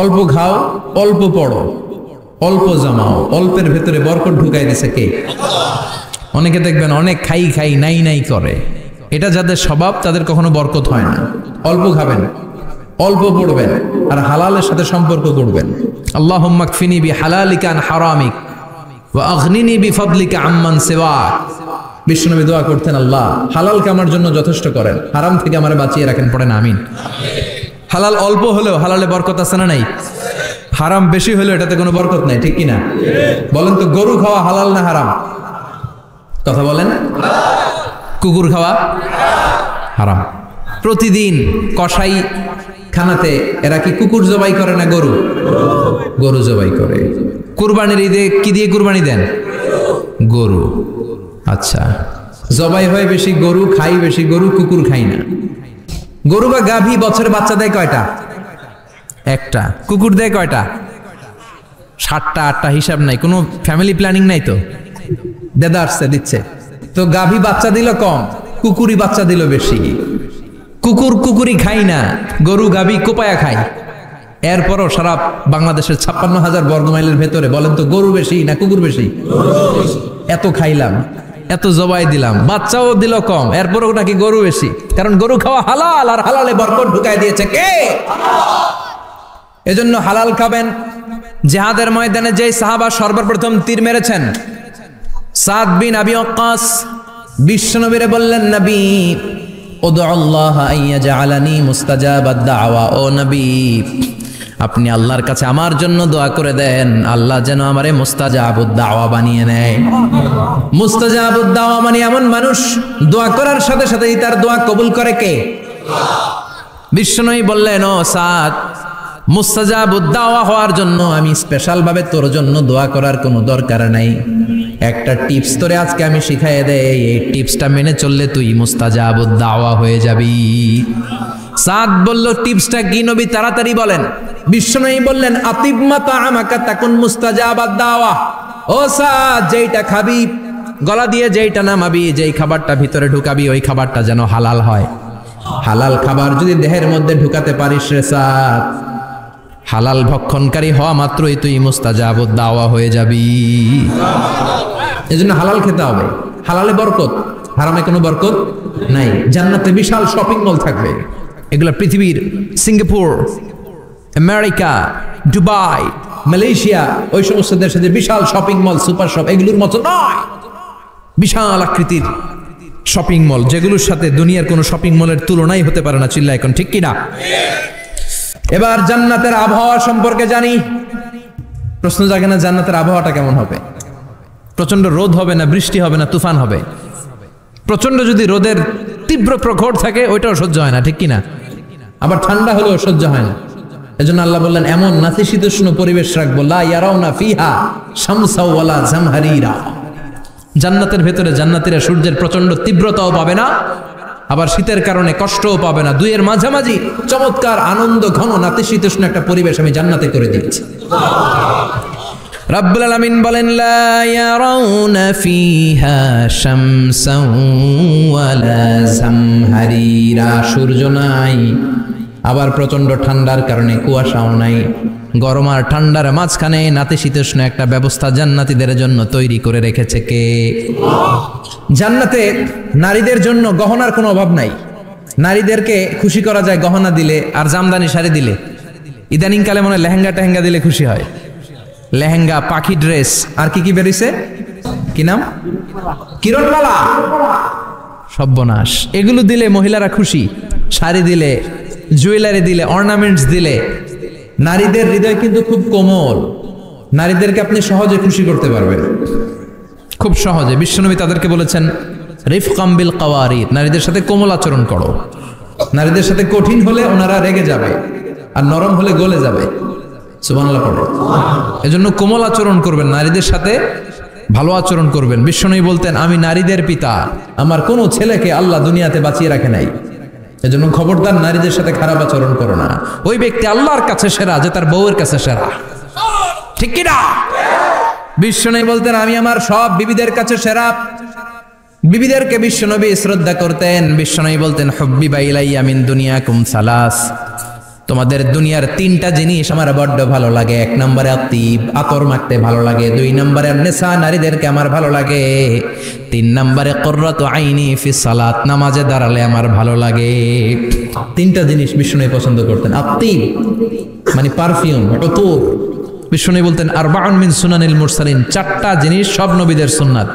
অল্প খাও, অল্প পড়ো, অল্প জমাও, অল্পের ভেতরে বরকত ঢুকাই দিছে কে? অনেকে দেখবেন অনেক খাই খাই নাই নাই করে, এটা যাদের স্বভাব তাদের কখনো বরকত হয় না। অল্প খাবেন, অল্প পড়বেন, আর হালালের সাথে সম্পর্ক করবেন। আল্লাহুম্মা কফিনি বিহালালিকা আন হারামিক ওয়া আগনিনি বিফাদলিকা আম্মান সিওয়াক। বিশ্বনবী দোয়া করতেন, আল্লাহ হালালকে আমার জন্য যথেষ্ট করেন, হারাম থেকে আমারে বাঁচিয়ে রাখেন। পড়েন আমিন। হালাল অল্প হলেও হালালে বরকত আছে না নাই? হারাম বেশি হলেও এটাতে কোনো বরকত নাই, ঠিক কিনা? বলেন তো, গরু খাওয়া হালাল না হারাম? কথা বলেন। কুকুর খাওয়া হারাম। প্রতিদিন কসাই খানাতে এরা কি কুকুর জবাই করে না গরু? গরু জবাই করে। কুরবানির ঈদে কি দিয়ে কুরবানি দেন? গরু। আচ্ছা, জবাই হয় বেশি গরু, খাই বেশি গরু, কুকুর খাই না। গরু বা গাভী বছরে বাচ্চা দেয় কয়টা? একটা। কুকুর দেয় কয়টা? 7টা 8টা, হিসাব নাই, কোনো ফ্যামিলি প্ল্যানিং নাই তো, দেদারসে দিচ্ছে। তো গাভী বাচ্চা দিল কম, কুকুরি বাচ্চা দিল বেশি। কুকুর কুকুরি খাই না, গরু গাভী কোপায়া খাই। এরপরও সারা বাংলাদেশের 56,000 বর্গমাইলের ভেতরে বলেন তো, গরু বেশি না কুকুর বেশি? এত খাইলাম, এত জবাই দিলাম, বাচ্চাও দিল কম, এরপরও নাকি গরু বেশি। কারণ গরু খাওয়া হালাল, আর হালালে বরকত ঢুকাই দিয়েছে কে? এজন্য হালাল খাবেন। জিহাদের ময়দানে যে সাহাবা সর্বপ্রথম তীর মেরেছেন, সাদ বিন আবি ওয়াক্কাস, বিশ্বনবীরে বললেন, নবী উদউল্লাহ আইয়াজআলানি মুস্তাজাবাদ দাওয়া। ও নবী, আপনি আল্লাহর কাছে আমার জন্য দোয়া করে দেন, আল্লাহ যেন আমারে মুস্তাজাবুদ দাওয়া বানিয়ে নেয়। মুস্তাজাবুদ দাওয়া মানে এমন মানুষ, দোয়া করার সাথে সাথেই তার দোয়া কবুল করে কে? বিশ্বনবী বললেন, ও সাদ, মুস্তাজাবুদ দাওয়া হওয়ার জন্য আমি স্পেশাল ভাবে তোর জন্য দোয়া করার কোনো দরকার নাই। একটা টিপস তোরে আজকে আমি শিখাই দেই, এই টিপসটা মেনে চললে তুই মুস্তাজাবুদ দাওয়া হয়ে যাবি। সাদ বলল, টিপসটা কি নবী? তাড়াতাড়ি বলেন। বিশ্বনবী বললেন, আতিব মা তাআমাকা তাকুন মুস্তাজাবাদ দাওয়া। ও সাদ, যেইটা খাবি, গলা দিয়ে যেইটা নামাবি, যেই খাবারটা ভিতরে ঢুকাবি, ওই খাবারটা যেন হালাল হয়। হালাল খাবার যদি দেহের মধ্যে ঢুকাতে পারিস রে সাদ, হালাল ভক্ষণকারী হওয়া মাত্রই তুই মুস্তাজাবুদ দাওয়া হয়ে যাবি। এজন্য হালাল খেতে হবে। হালালে বরকত, হারামে কোনো বরকত নাই। জান্নাতে বিশাল শপিং মল থাকবে, এগুলো পৃথিবীর সিঙ্গাপুর, আমেরিকা, দুবাই, মালয়েশিয়া, ওই সমস্ত দেশে যে বিশাল শপিং মল, সুপার শপ, এগুলোর মতো নয়। বিশাল আকৃতির শপিং মল, যেগুলোর সাথে দুনিয়ার কোনো শপিং মলের তুলনাই হতে পারে না। চিল্লা এখন ঠিক কিনা? এবার জান্নাতের আবহাওয়া সম্পর্কে জানি। প্রশ্ন জাগে না, জান্নাতের আবহাওয়াটা কেমন হবে? প্রচন্ড রোদ হবে না, বৃষ্টি হবে না, তুফান হবে। প্রচন্ড যদি রোদের তীব্র প্রখর থাকে ওইটাও সহ্য হয় না, ঠিক কিনা? আবার ঠান্ডা হলেও সহ্য হয় না। এজন্য আল্লাহ বললেন এমন নাতিশীতোষ্ণ পরিবেশ রাখবো, লা ইয়ারাউনা ফিহা শামসা ওয়ালা জামহারিরা। জান্নাতের ভেতরে জান্নাতীরা সূর্যের প্রচন্ড তীব্রতাও পাবে না, আবার শীতের কারণে কষ্টও পাবে না। দুইয়ের মাঝামাঝি চমৎকার আনন্দ ঘন নাতিশীতোষ্ণ একটা পরিবেশ আমি জান্নাতে করে দিয়েছি। রাব্বুল আলামিন বলেন লা ইয়ারাউনা ফিহা শামসান ওয়ালা জামহারিরা। সূর্য নাই, আবার প্রচন্ড ঠান্ডার কারণে কুয়াশাও নাই। গরম আর ঠান্ডার মাঝখানে নাতিশীতোষ্ণ একটা ব্যবস্থা জান্নাতীদের জন্য তৈরি করে রেখেছে কে? জান্নাতে নারীদের জন্য গহনার কোনো অভাব নাই। নারীদেরকে খুশি করা যায় গহনা দিলে আর জামদানি শাড়ি দিলে। ইদানিং কালে মনে হয় লেহেঙ্গা টেহেঙ্গা দিলে খুশি হয়। লেহেঙ্গা, পাখি ড্রেস, আর কি কি বেরিয়েছে, কি নাম, কিরণমালা, সর্বনাশ। এগুলো দিলে মহিলারা খুশি। শাড়ি দিলে, জুয়েলারি দিলে, অর্নামেন্টস দিলে। নারীদের হৃদয় কিন্তু খুব কোমল। নারীদেরকে আপনি সহজে খুশি করতে পারবেন, খুব সহজে। বিশ্বনবী তাদেরকে বলেছেন রিফকাম বিল কাওয়ারিদ, নারীদের সাথে কোমল আচরণ করো। নারীদের সাথে কঠিন হলে ওনারা রেগে যাবে, আর নরম হলে গলে যাবে। সুবহানাল্লাহ পড়ো। এজন্য কোমল আচরণ করবেন, নারীদের সাথে ভালো আচরণ করবেন। বিশ্বনবী বলতেন আমি নারীদের পিতা, আমার কোনো ছেলেকে আল্লাহ দুনিয়াতে বাঁচিয়ে রাখে নাই। এজন্য খবরদার নারীদের সাথে খারাপ আচরণ করো না। ওই ব্যক্তি আল্লাহর কাছে সেরা যে তার বউয়ের কাছে সেরা, ঠিক কি না? বিশ্বনবী বলতেন আমি আমার সব বিবিদের কাছে সেরা। বিবিদেরকে বিশ্বনবী শ্রদ্ধা করতেন। বিশ্বনবী বলতেন হুব্বিবা ইলাইয়া মিন দুনিয়াকুম সালাস, তোমাদের দুনিয়ার তিনটা জিনিস আমার বড্ড ভালো লাগে। এক নম্বরে আতিব, আতর মাখতে ভালো লাগে। দুই নম্বরে নেশা, নারীদেরকে আমার ভালো লাগে। তিন নম্বরে কুররাতু আইনি ফিস সালাত, নামাজে দাঁড়ালে আমার ভালো লাগে। তিনটা জিনিস বিষ্ণু পছন্দ করতেন। আতিব মানে পারফিউম, আতর। বিষ্ণু বলতেন আরবাউন মিন সুনানিল মুরসালিন, চারটা জিনিস সব নবীদের সুন্নাত।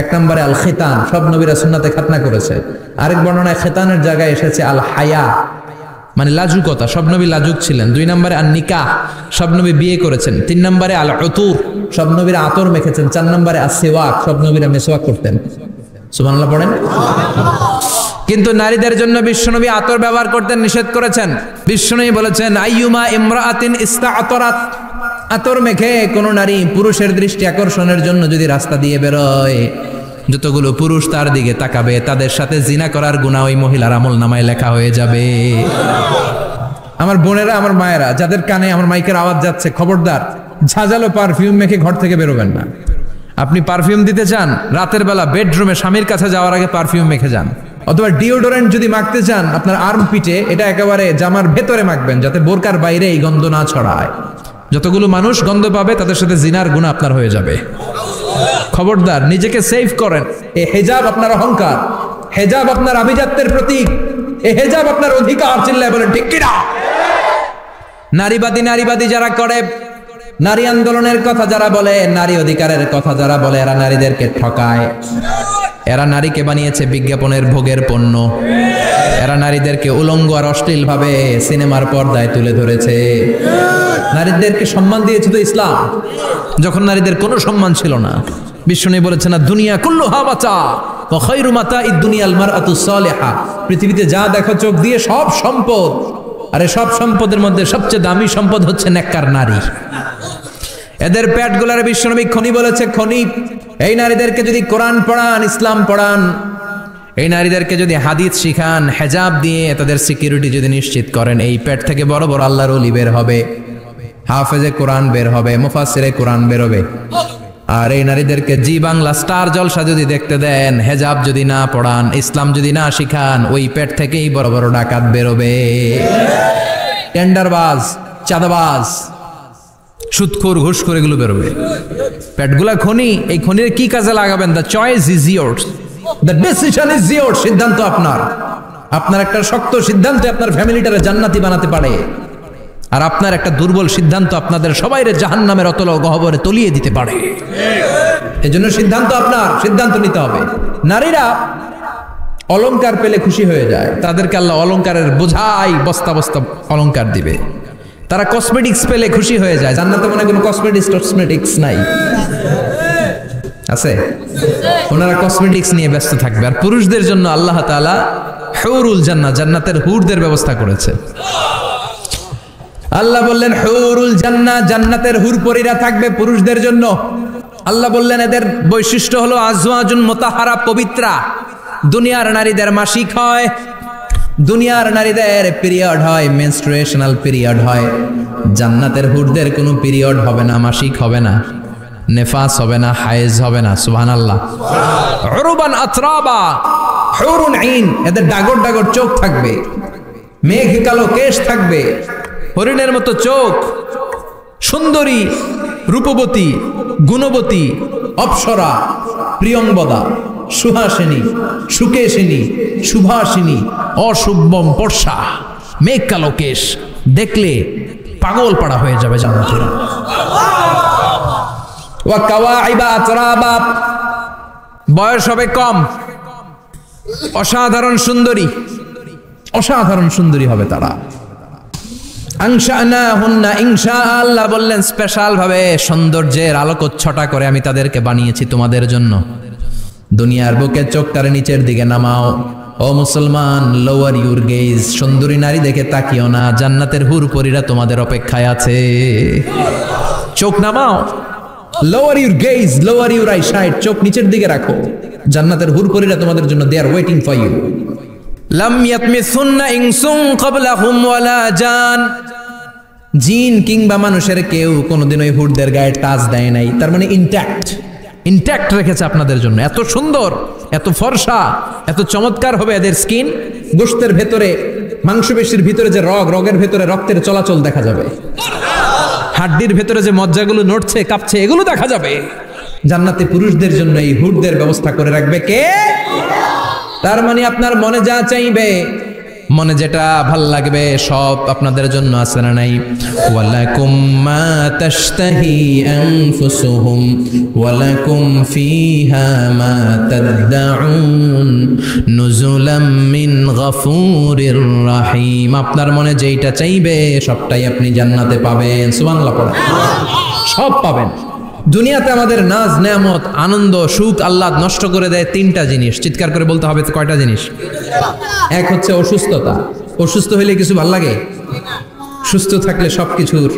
এক নম্বরে আল খিতান, সব নবীরা সুন্নাতে খাতনা করেছে। আরেক বর্ণনায় খিতানের জায়গায় এসেছে আল হায়া, মানে লাজুকতা, সব নবী লাজুক ছিলেন। দুই নম্বরে আন নিকাহ, সব নবী বিয়ে করেছেন। তিন নম্বরে আল উতুর, সব নবীরা আতর মেখেছেন। চার নম্বরে আসওয়াক, সব নবীরা মেসওয়াক করতেন। সুবহানাল্লাহ পড়েন। কিন্তু নারীদের জন্য বিশ্বনবী আতর ব্যবহার করতে নিষেধ করেছেন। বিশ্বনবী বলেছেন আইয়ুমা ইমরাআতিন ইস্তাআতারাত, আতর মেখে কোন নারী পুরুষের দৃষ্টি আকর্ষণের জন্য যদি রাস্তা দিয়ে বেরোয়, যতগুলো পুরুষ তার দিকে তাকাবে তাদের সাথে জিনা করার গুনাহ ওই মহিলার আমলনামায় লেখা হয়ে যাবে। আমার বোনেরা, আমার মায়েরা, যাদের কানে আমার মাইকের আওয়াজ যাচ্ছে, খবরদার ঝাঁঝালো পারফিউম মেখে ঘর থেকে বেরোবেন না। আপনি পারফিউম দিতে চান, রাতের বেলা বেডরুমে স্বামীর কাছে যাওয়ার আগে পারফিউম মেখে যান। অথবা ডিওডোরেন্ট যদি মাখতে চান আপনার আর্ম পিটে, এটা একেবারে জামার ভেতরে মাখবেন যাতে বোরকার বাইরে এই গন্ধ না ছড়ায়। যতগুলো মানুষ গন্ধ পাবে তাদের সাথে জিনার গুনাহ আপনার হয়ে যাবে। খবরদার নিজেকে সেভ করেন। এই হিজাব আপনার অহংকার, হিজাব আপনার আভিজাত্যের প্রতীক, এই হিজাব আপনার অধিকার। চিল্লায় বলেন ঠিক কি না? নারীবাদী যারা করে, নারী আন্দোলনের কথা যারা বলে, নারী অধিকারের কথা যারা বলে, এরা নারীদেরকে ঠকায়। এরা নারীকে বানিয়েছে বিজ্ঞাপনের ভোগের পণ্য। এরা নারীদেরকে উলঙ্গ আর অশ্লীল ভাবে সিনেমার পর্দায় তুলে ধরেছে। নারীদেরকে সম্মান দিয়েছে তো ইসলাম, যখন নারীদের কোনো সম্মান ছিল না। বিশ্বনবী বলেছেন না দুনিয়া কুল্লুহা মাতা ওয়া খায়রু মাতা'id দুনিয়াল মারআতুস সালিহা, পৃথিবীতে যা দেখো চোখ দিয়ে সব সম্পদ, আরে সব সম্পদের মধ্যে সবচেয়ে দামি সম্পদ হচ্ছে নেককার নারী। এদের পেটগুলার বিশ্বনবী খনি বলেছে, খনি। এই নারীদেরকে যদি কোরআন পড়ান, ইসলাম পড়ান, এই নারীদেরকে যদি হাদিস শিখান, হেজাব দিয়ে তাদের সিকিউরিটি যদি নিশ্চিত করেন, এই পেট থেকে বড় বড় আল্লাহর ওলি বের হবে, হাফেজে কোরআন বের হবে, মুফাসসিরে কোরআন বের হবে। আর এই নারীদেরকে জি বাংলা স্টার জলসা যদি দেখতে দেন, হেজাব যদি না পড়ান, ইসলাম যদি না শিখান, ওই পেট থেকেই বড় বড় ডাকাত বেরোবে, টেন্ডারবাজ, চাঁদাবাজ, সুদখোর, ঘুষখোর, এগুলো বেরোবে। পেটগুলা খনি, এই খনির কি কাজে লাগাবেন? The choice is years, the decision is years. সিদ্ধান্ত আপনার। আপনার একটা শক্ত সিদ্ধান্ত আপনার ফ্যামিলিটারে জান্নাতি বানাতে পারে, আর আপনার একটা দুর্বল সিদ্ধান্ত আপনাদের সবাইরে জাহান্নামের অতল গহ্বরে তলিয়ে দিতে পারে। এজন্য সিদ্ধান্ত আপনার, সিদ্ধান্ত নিতে হবে। নারীরা অলংকার পেলে খুশি হয়ে যায়, তাদেরকে আল্লাহ অলংকারের বোঝাই বস্তা বস্তা অলংকার দিবে। তারা কসমেটিক্স পেলে খুশি হয়ে যায়। জান্নাতে মনে কোনো কসমেটিক্স নাই। আছে? ওনারা কসমেটিক্স নিয়ে ব্যস্ত থাকবে। আর পুরুষদের জন্য আল্লাহ তাআলা হুরুল জান্নাহ, জান্নাতের হুরদের ব্যবস্থা করেছে। আল্লাহ বললেন হুরুল জান্নাহ, জান্নাতের হুরপরীরা থাকবে পুরুষদের জন্য। আল্লাহ বললেন এদের বৈশিষ্ট্য হলো আজওয়াজুন মুতাহহারা, পবিত্রা। দুনিয়ার নারীদের মাসিক হয়, দুনিয়ার নারীদের পিরিয়ড হয়, মেনস্ট্রুয়েশনাল পিরিয়ড হয়। জান্নাতের হুরদের কোনো পিরিয়ড হবে না, মাসিক হবে না, নেফাস হবে না, হায়েজ হবে না। সুবহানাল্লাহ। উরবান আতরাবা, হুরুন আইন, এদের ডাগর ডাগর চোখ থাকবে, মেঘ কালো কেশ থাকবে, হরিণের মতো চোখ, সুন্দরী, রূপবতী, গুণবতী, অপ্সরা, প্রিয়ংবদা, সুহাসিনী, সুকেশিনী, সুভাষিনী, অশুভম পর্ষা, মেঘ কালো কেশ, দেখলে পাগল পাড়া হয়ে যাবে জান্নাতীরা। ওয়া কাওয়াইবা আতরাবা, বয়স হবে কম, অসাধারণ সুন্দরী, অসাধারণ সুন্দরী হবে তারা। আনশানাহুন্না ইনশা, আল্লাহ বললেন স্পেশাল ভাবে সৌন্দর্যের আলোকচ্ছটা করে আমি তাদেরকে বানিয়েছি তোমাদের জন্য। দুনিয়ার বুকে চোখটারে নিচের দিকে নামাও। ও মুসলমান, লোয়ার ইউর গেজ, সুন্দরী নারী দেখে তাকিও না, জান্নাতের হুরপরীরা তোমাদের অপেক্ষায় আছে। চোখ নামাও, lower your gauge, lower your I side, চোখ নিচের দিকে রাখো, জান্নাতের হুরপরীরা তোমাদের জন্য দে আর ওয়েটিং ফর ইউ। লাম ইয়াতমিসুন্না ইনসুন ক্বাবলাহুম ওয়ালা জান, জিন কিংবা মানুষের কেউ কোনোদিন ওই হুরদের গায়ে টাচ দেয় নাই। তার মানে ইনট্যাক্ট, ইনট্যাক্ট রেখেছে আপনাদের জন্য। এত সুন্দর, এত ফর্সা, এত চমৎকার হবে এদের স্কিন। গোশতের ভেতরে, মাংসপেশির ভিতরে যে রগ, রগের ভেতরে রক্তের চলাচল দেখা যাবে, হাড্ডির ভেতরে যে মজ্জাগুলো নড়ছে কাঁপছে এগুলো দেখা যাবে। জান্নাতে পুরুষদের জন্য এই হুরদের ব্যবস্থা করে রাখবে কে? তার মানে আপনার মনে যা চাইবে, মনে যেটা ভাল লাগবে সব আপনাদের জন্য আছে না নাই? ওয়ালাকুম মা তাশতাহি আনফুসুহুম ওয়ালাকুম ফিহা মা তাদউন নুজুলাম মিন গফুরির রহিম। আপনার মনে যেটা চাইবে সবটাই আপনি জান্নাতে পাবেন। সুবহানাল্লাহ পড়েন, সব পাবেন। দুনিয়াতে আমাদের নাজ নেয়ামত, আনন্দ, সুখ আহ্লাদ নষ্ট করে দেয় তিনটা জিনিস। চিৎকার করে বলতে হবে কয়টা জিনিস? এক হচ্ছে অসুস্থতা। অসুস্থ হইলে কিছু ভাল লাগে? সুস্থ থাকলে সবকিছুর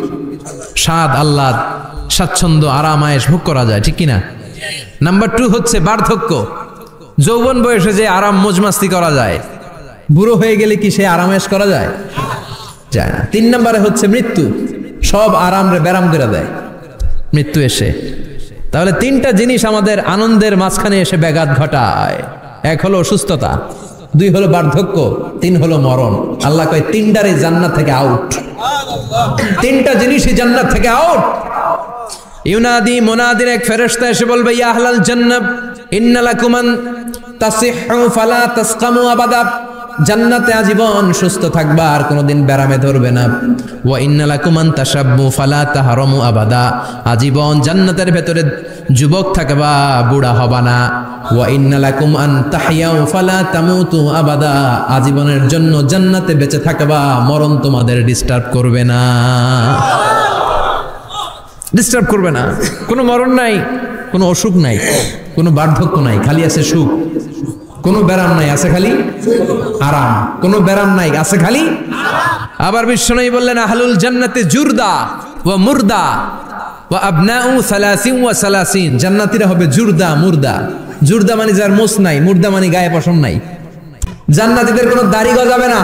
স্বাদ, আহ্লাদ, স্বাচ্ছন্দ্য, আরাম আয়েশ ভোগ করা যায়, ঠিক কিনা? নাম্বার 2 হচ্ছে বার্ধক্য। যৌবন বয়সে যে আরাম মজমাস্তি করা যায়, বুড়ো হয়ে গেলে কি সে আরাম আয়েশ করা যায়? যায় না। 3 নম্বরে হচ্ছে মৃত্যু। সব আরাম রে ব্যারাম করে দেয় মৃত্যু এসে। তাহলে তিনটা জিনিস আমাদের আনন্দের মাঝখানে এসে ব্যাঘাত ঘটায়। এক হলো অসুস্থতা, 2 হলো বার্ধক্য, 3 হলো মরণ। আল্লাহ কয় তিনটারে জান্নাত থেকে আউট। তিনটা জিনিসই জান্নাত থেকে আউট। ইউনাদি মুনাদির এক ফেরেশতা এসে বলবে, ইয়া আহলাল জান্নাত ইন্না লাকুম আন তাসিহু ফালা তাসকামু আবাদা। জান্নাতে আজীবন সুস্থ থাকবা, আর কোনোদিন ব্যারামে ধরবে না। ওয়া ইন্না লাকুম আন তাশাব্বু ফালা তাহরামু আবাদা। আজীবন জান্নাতের ভেতরে যুবক থাকবা, বুড়া হবা না। ওয়া ইন্না লাকুম আন তাহইয়াউ ফালা তামুতু আবাদা। আজীবনের জন্য জান্নাতে বেঁচে থাকবা, মরণ তোমাদের ডিস্টার্ব করবে না, ডিস্টার্ব করবে না। কোনো মরণ নাই, কোনো অসুখ নাই, কোনো বার্ধক্য নাই, খালি আছে সুখ। কোনো ব্যারাম নাই, আছে খালি আরাম। কোনো ব্যারাম নাই, আছে খালি আবার বিশ্বনবী বললেন, আহলুল জান্নাতে জুরদা ওয়া মুরদা ওয়া আবনাউ সালাসিন ওয়া সালাসিন। জান্নাতীরা হবে জুরদা, মুরদা। জুরদা মানে যার মোষ নাই, মুরদা মানে গায়ে পশম নাই। জান্নাতীদের কোনো দাড়ি গজাবে না।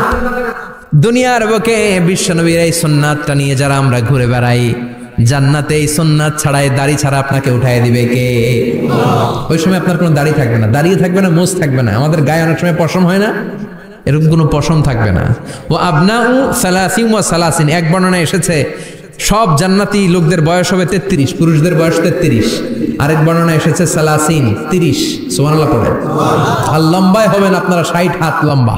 দুনিয়ার বুকে বিশ্বনবীর এই সুন্নাতটা নিয়ে যারা আমরা ঘুরে বেড়াই, জান্নাতে এই সুন্নাত ছাড়াই, দাড়ি ছাড়া আপনাকে উঠায় দিবে কে? ওই সময় আপনার কোনো দাড়ি থাকবে না, দাড়ি থাকবে না, মোজ থাকবে না। আমাদের গায়ে অনেক সময় পশম হয় না, এরকম কোনো পশম থাকবে না। ও আবনাউ সালাসিন ওয়া সালাসিন। এক বর্ণনায় এসেছে সব জান্নাতি লোকদের বয়স হবে 33, পুরুষদের বয়স 33। আরেক বর্ণনায় এসেছে সালাসিন, 30। সুবহানাল্লাহ পড়ে। আর লম্বায় হবেন আপনারা 60 হাত লম্বা।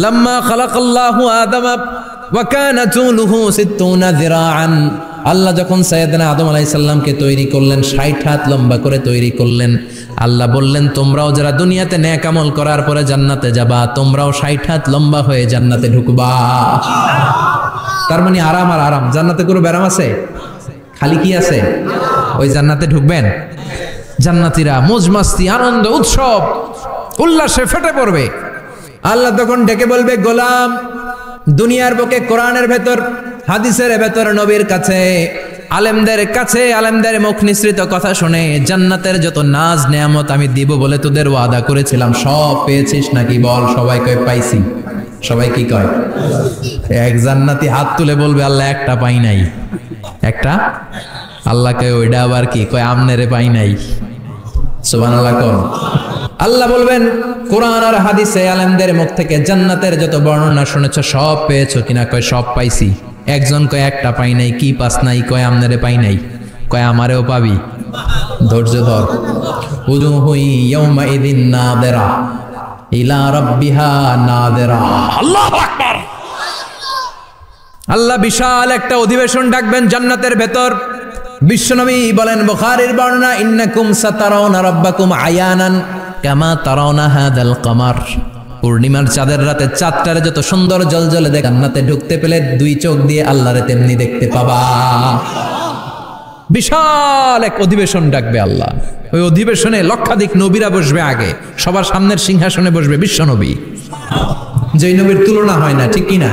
লাম্মা খালাকাল্লাহু আদামা ওয়া কানা তুলুহু 60 যিরাআন। আল্লাহ যখন সাইয়েদনা আদম আলাইহিস সালামকে তৈরি করলেন, 60 হাত লম্বা করে তৈরি করলেন। আল্লাহ বললেন, তোমরাও যারা দুনিয়াতে নেক আমল করার পরে জান্নাতে যাবা, তোমরাও 60 হাত লম্বা হয়ে জান্নাতে ঢুকবা। তার মানে আরাম আর আরাম। জান্নাতে কোনো ব্যারাম আছে? খালি কি আছে? ওই জান্নাতে ঢুকবেন, জান্নাতীরা মौज মাস্তি আনন্দ উৎসব উল্লাসে ফেটে পড়বে। আল্লাহ তখন ডেকে বলবে, গোলাম দুনিয়ার বুকে কোরআনের ভেতর হাদিসের ভেতর নবীর কাছে আলেমদের মুখ নিঃসৃত কথা শুনে জান্নাতের যত নাজ নেয়ামত আমি দিব বলে তোদের ওয়াদা করেছিলাম সব পেয়েছিস নাকি বল? সবাই কয় পাইছি। সবাই কি কয়? এক জান্নাতি হাত তুলে বলবে আল্লাহ একটা পাই নাই। একটা? আল্লাহ কয় ওইটা আবার কি? কয় আমনেরে পাই নাই। সুবহানাল্লাহ কোন? আল্লাহ বলবেন কোরআন আর হাদিসে আলেমদের মুখ থেকে জান্নাতের যত বর্ণনা শুনেছ সব পেয়েছো কিনা? কয় সব পাইছি। একজন কয় একটা পাই নাই। কি পাস নাই? কয় আমনেরে পাই নাই। কয় আমারেও পাবি। ধৈর্য ধর। উজুহু ইয়াউমাইযিন নাযিরা ইলা রাব্বিহা নাযিরা। আল্লাহু আকবার। আল্লাহ বিশাল একটা অধিবেশন ডাকবেন জান্নাতের ভেতর। বিশ্বনবী বলেন বুখারীর বর্ণনা, ইন্নাকুম সাতারাউনা রাব্বাকুম আয়ানান কামা তারাউনা হাদাল কমার। পূর্ণিমার চাঁদের রাতে চাঁদটারে যত সুন্দর জ্বলজ্বলে দেখে জান্নাতে ঢুকতে পেলে দুই চোখ দিয়ে আল্লাহরে তেমনি দেখতে পাবা। বিশাল এক অধিবেশন ডাকবে আল্লাহ। ওই অধিবেশনে লক্ষাধিক নবীরা বসবে। আগে সবার সামনের সিংহাসনে বসবে বিশ্বনবী, যেই নবীর তুলনা হয় না, ঠিক কিনা?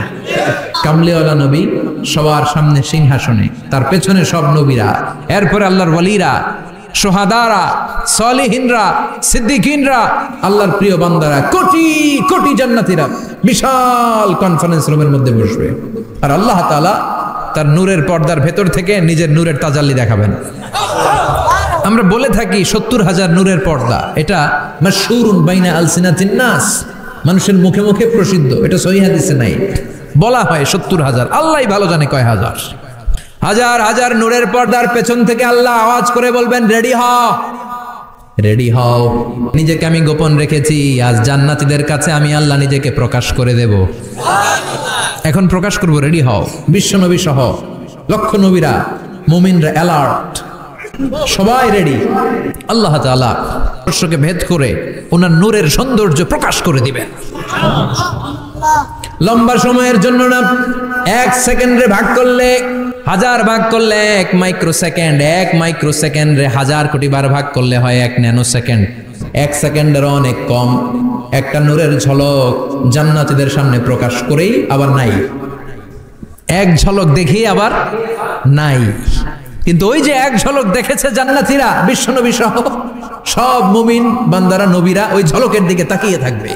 কামলিওয়ালা নবী সবার সামনে সিংহাসনে, তার পেছনে সব নবীরা, এরপরে আল্লাহর ওয়ালিরা, শোহাদারা, সালিহিনরা, সিদ্দিকিনরা, আল্লাহর প্রিয় বান্দারা, কোটি কোটি জান্নাতীরা বিশাল কনফারেন্স রুমের মধ্যে বসবে। আর আল্লাহ তাআলা তার নূরের পর্দার ভেতর থেকে নিজের নূরের তাজাল্লি দেখাবেন। আমরা বলে থাকি ৭০,০০০ নূরের পর্দা, এটা মাশহুরুন বাইনা আলসিনাতিন নাস, মানুষের মুখে মুখে প্রসিদ্ধ। এটা সহিহ হাদিসে নাই, বলা হয় ৭০,০০০। আল্লাহই ভালো জানে কয় হাজার। হাজার হাজার নূরের পর্দার পেছন থেকে আল্লাহ আওয়াজ করে বলবেন, রেডি হও, রেডি হও। নিজেকে আমি গোপন রেখেছি, আজ জান্নাতীদের কাছে আমি আল্লাহ নিজেকে প্রকাশ করে দেব। এখন প্রকাশ করব, রেডি হও। বিশ্ব নবী সহ লক্ষ নবীরা, মুমিনরা অ্যালার্ট, সবাই রেডি। আল্লাহ তাআলা স্পর্শকে ভেদ করে ওনার নূরের সৌন্দর্য প্রকাশ করে দিবেন। লম্বা সময়ের জন্য না, 1 সেকেন্ডে ভাগ করলে, হাজার ভাগ করলে 1 মাইক্রোসেকেন্ড, 1 মাইক্রোসেকেন্ডে 1000 কোটি বার ভাগ করলে হয় 1 ন্যানো সেকেন্ড। 1 সেকেন্ডের অনেক কম একটা নূরের ঝলক জান্নাতীদের সামনে প্রকাশ করেই আবার নাই। এক ঝলক দেখেই আবার নাই। কিন্তু ওই যে এক ঝলক দেখেছে জান্নাতীরা, বিশ্বনবী সহ সব মুমিন বান্দারা, নবীরা ওই ঝলকের দিকে তাকিয়ে থাকবে।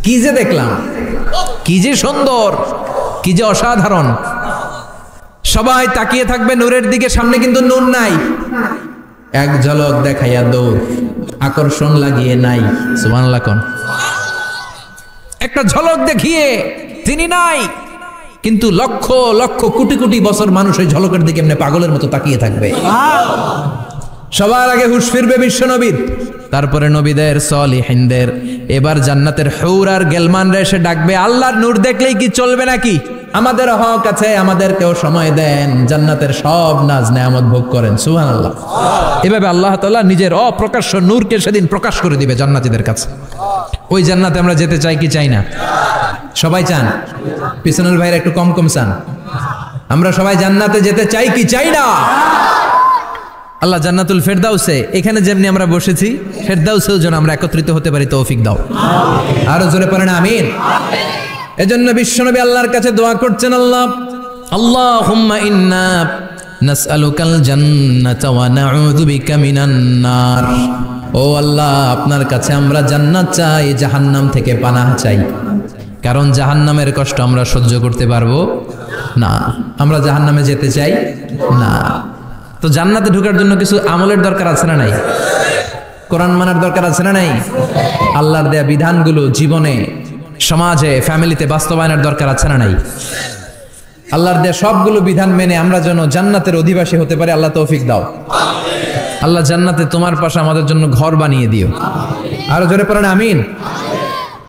কি যে দেখলাম, কি যে সুন্দর, কি যে অসাধারণ। সবাই তাকিয়ে থাকবে নূরের দিকে, সামনে কিন্তু নূর নাই। এক ঝলক দেখাইয়া দৌড়, আকর্ষণ লাগিয়ে নাই। সুবহানাল্লাহ কোন? একটা ঝলক দেখিয়ে তিনি নাই, কিন্তু লক্ষ লক্ষ কোটি কোটি বছর মানুষ ওই ঝলকের দিকে এমনি পাগলের মতো তাকিয়ে থাকবে। সবার আগে হুঁশ ফিরবে বিশ্বনবীর, তারপরে নবীদের, সালিহিনদের। এবার জান্নাতের হুর আর গেলমানরা এসে ডাকবে, আল্লাহর নূর দেখলেই কি চলবে নাকি? আমাদের হক আছে, আমাদেরকেও সময় দেন, জান্নাতের সব নাজ নেয়ামত ভোগ করেন। সুবহানাল্লাহ। এভাবে আল্লাহ তাআলা নিজের অপ্রকাশ্য নূরকে সেদিন প্রকাশ করে দিবে জান্নাতীদের কাছে। ওই জান্নাতে আমরা যেতে চাই কি চাই না? সবাই চান? পিছনের ভাইরা একটু কম কম চান। আমরা সবাই জান্নাতে যেতে চাই কি চাই না? আল্লাহ জান্নাতুল ফেরদাউসে, এখানে যেমনি আমরা বসেছি, ফেরদাউসেও যেন আমরা একত্রিত হতে পারি, তৌফিক দাও। আরো জোরে পড়েন আমিন। এজন্য বিশ্বনবী আল্লাহর কাছে দোয়া করছেন, আল্লাহুম্মা ইন্না নাসআলুকাল জান্নাতা ওয়া নাউযু বিকা মিনান নার। ও আল্লাহ, আপনার কাছে আমরা জান্নাত চাই, জাহান্নাম থেকে পানাহ চাই। কারণ জাহান্নামের কষ্ট আমরা সহ্য করতে পারবো না। আমরা জাহান্নামে যেতে চাই না। তো জান্নাতে ঢোকার জন্য কিছু আমলের দরকার আছে না নাই? কোরআন মানার দরকার আছে না নাই? আল্লাহর দেয়া বিধানগুলো জীবনে, সমাজে, ফ্যামিলিতে বাস্তবায়নের দরকার আছে না নাই? আল্লাহর দেয়া সবগুলো বিধান মেনে আমরা যেন জান্নাতের অধিবাসী হতে পারি, আল্লাহ তৌফিক দাও। আল্লাহ জান্নাতে তোমার পাশে আমাদের জন্য ঘর বানিয়ে দিও। আরো জোরে পড়েন আমিন।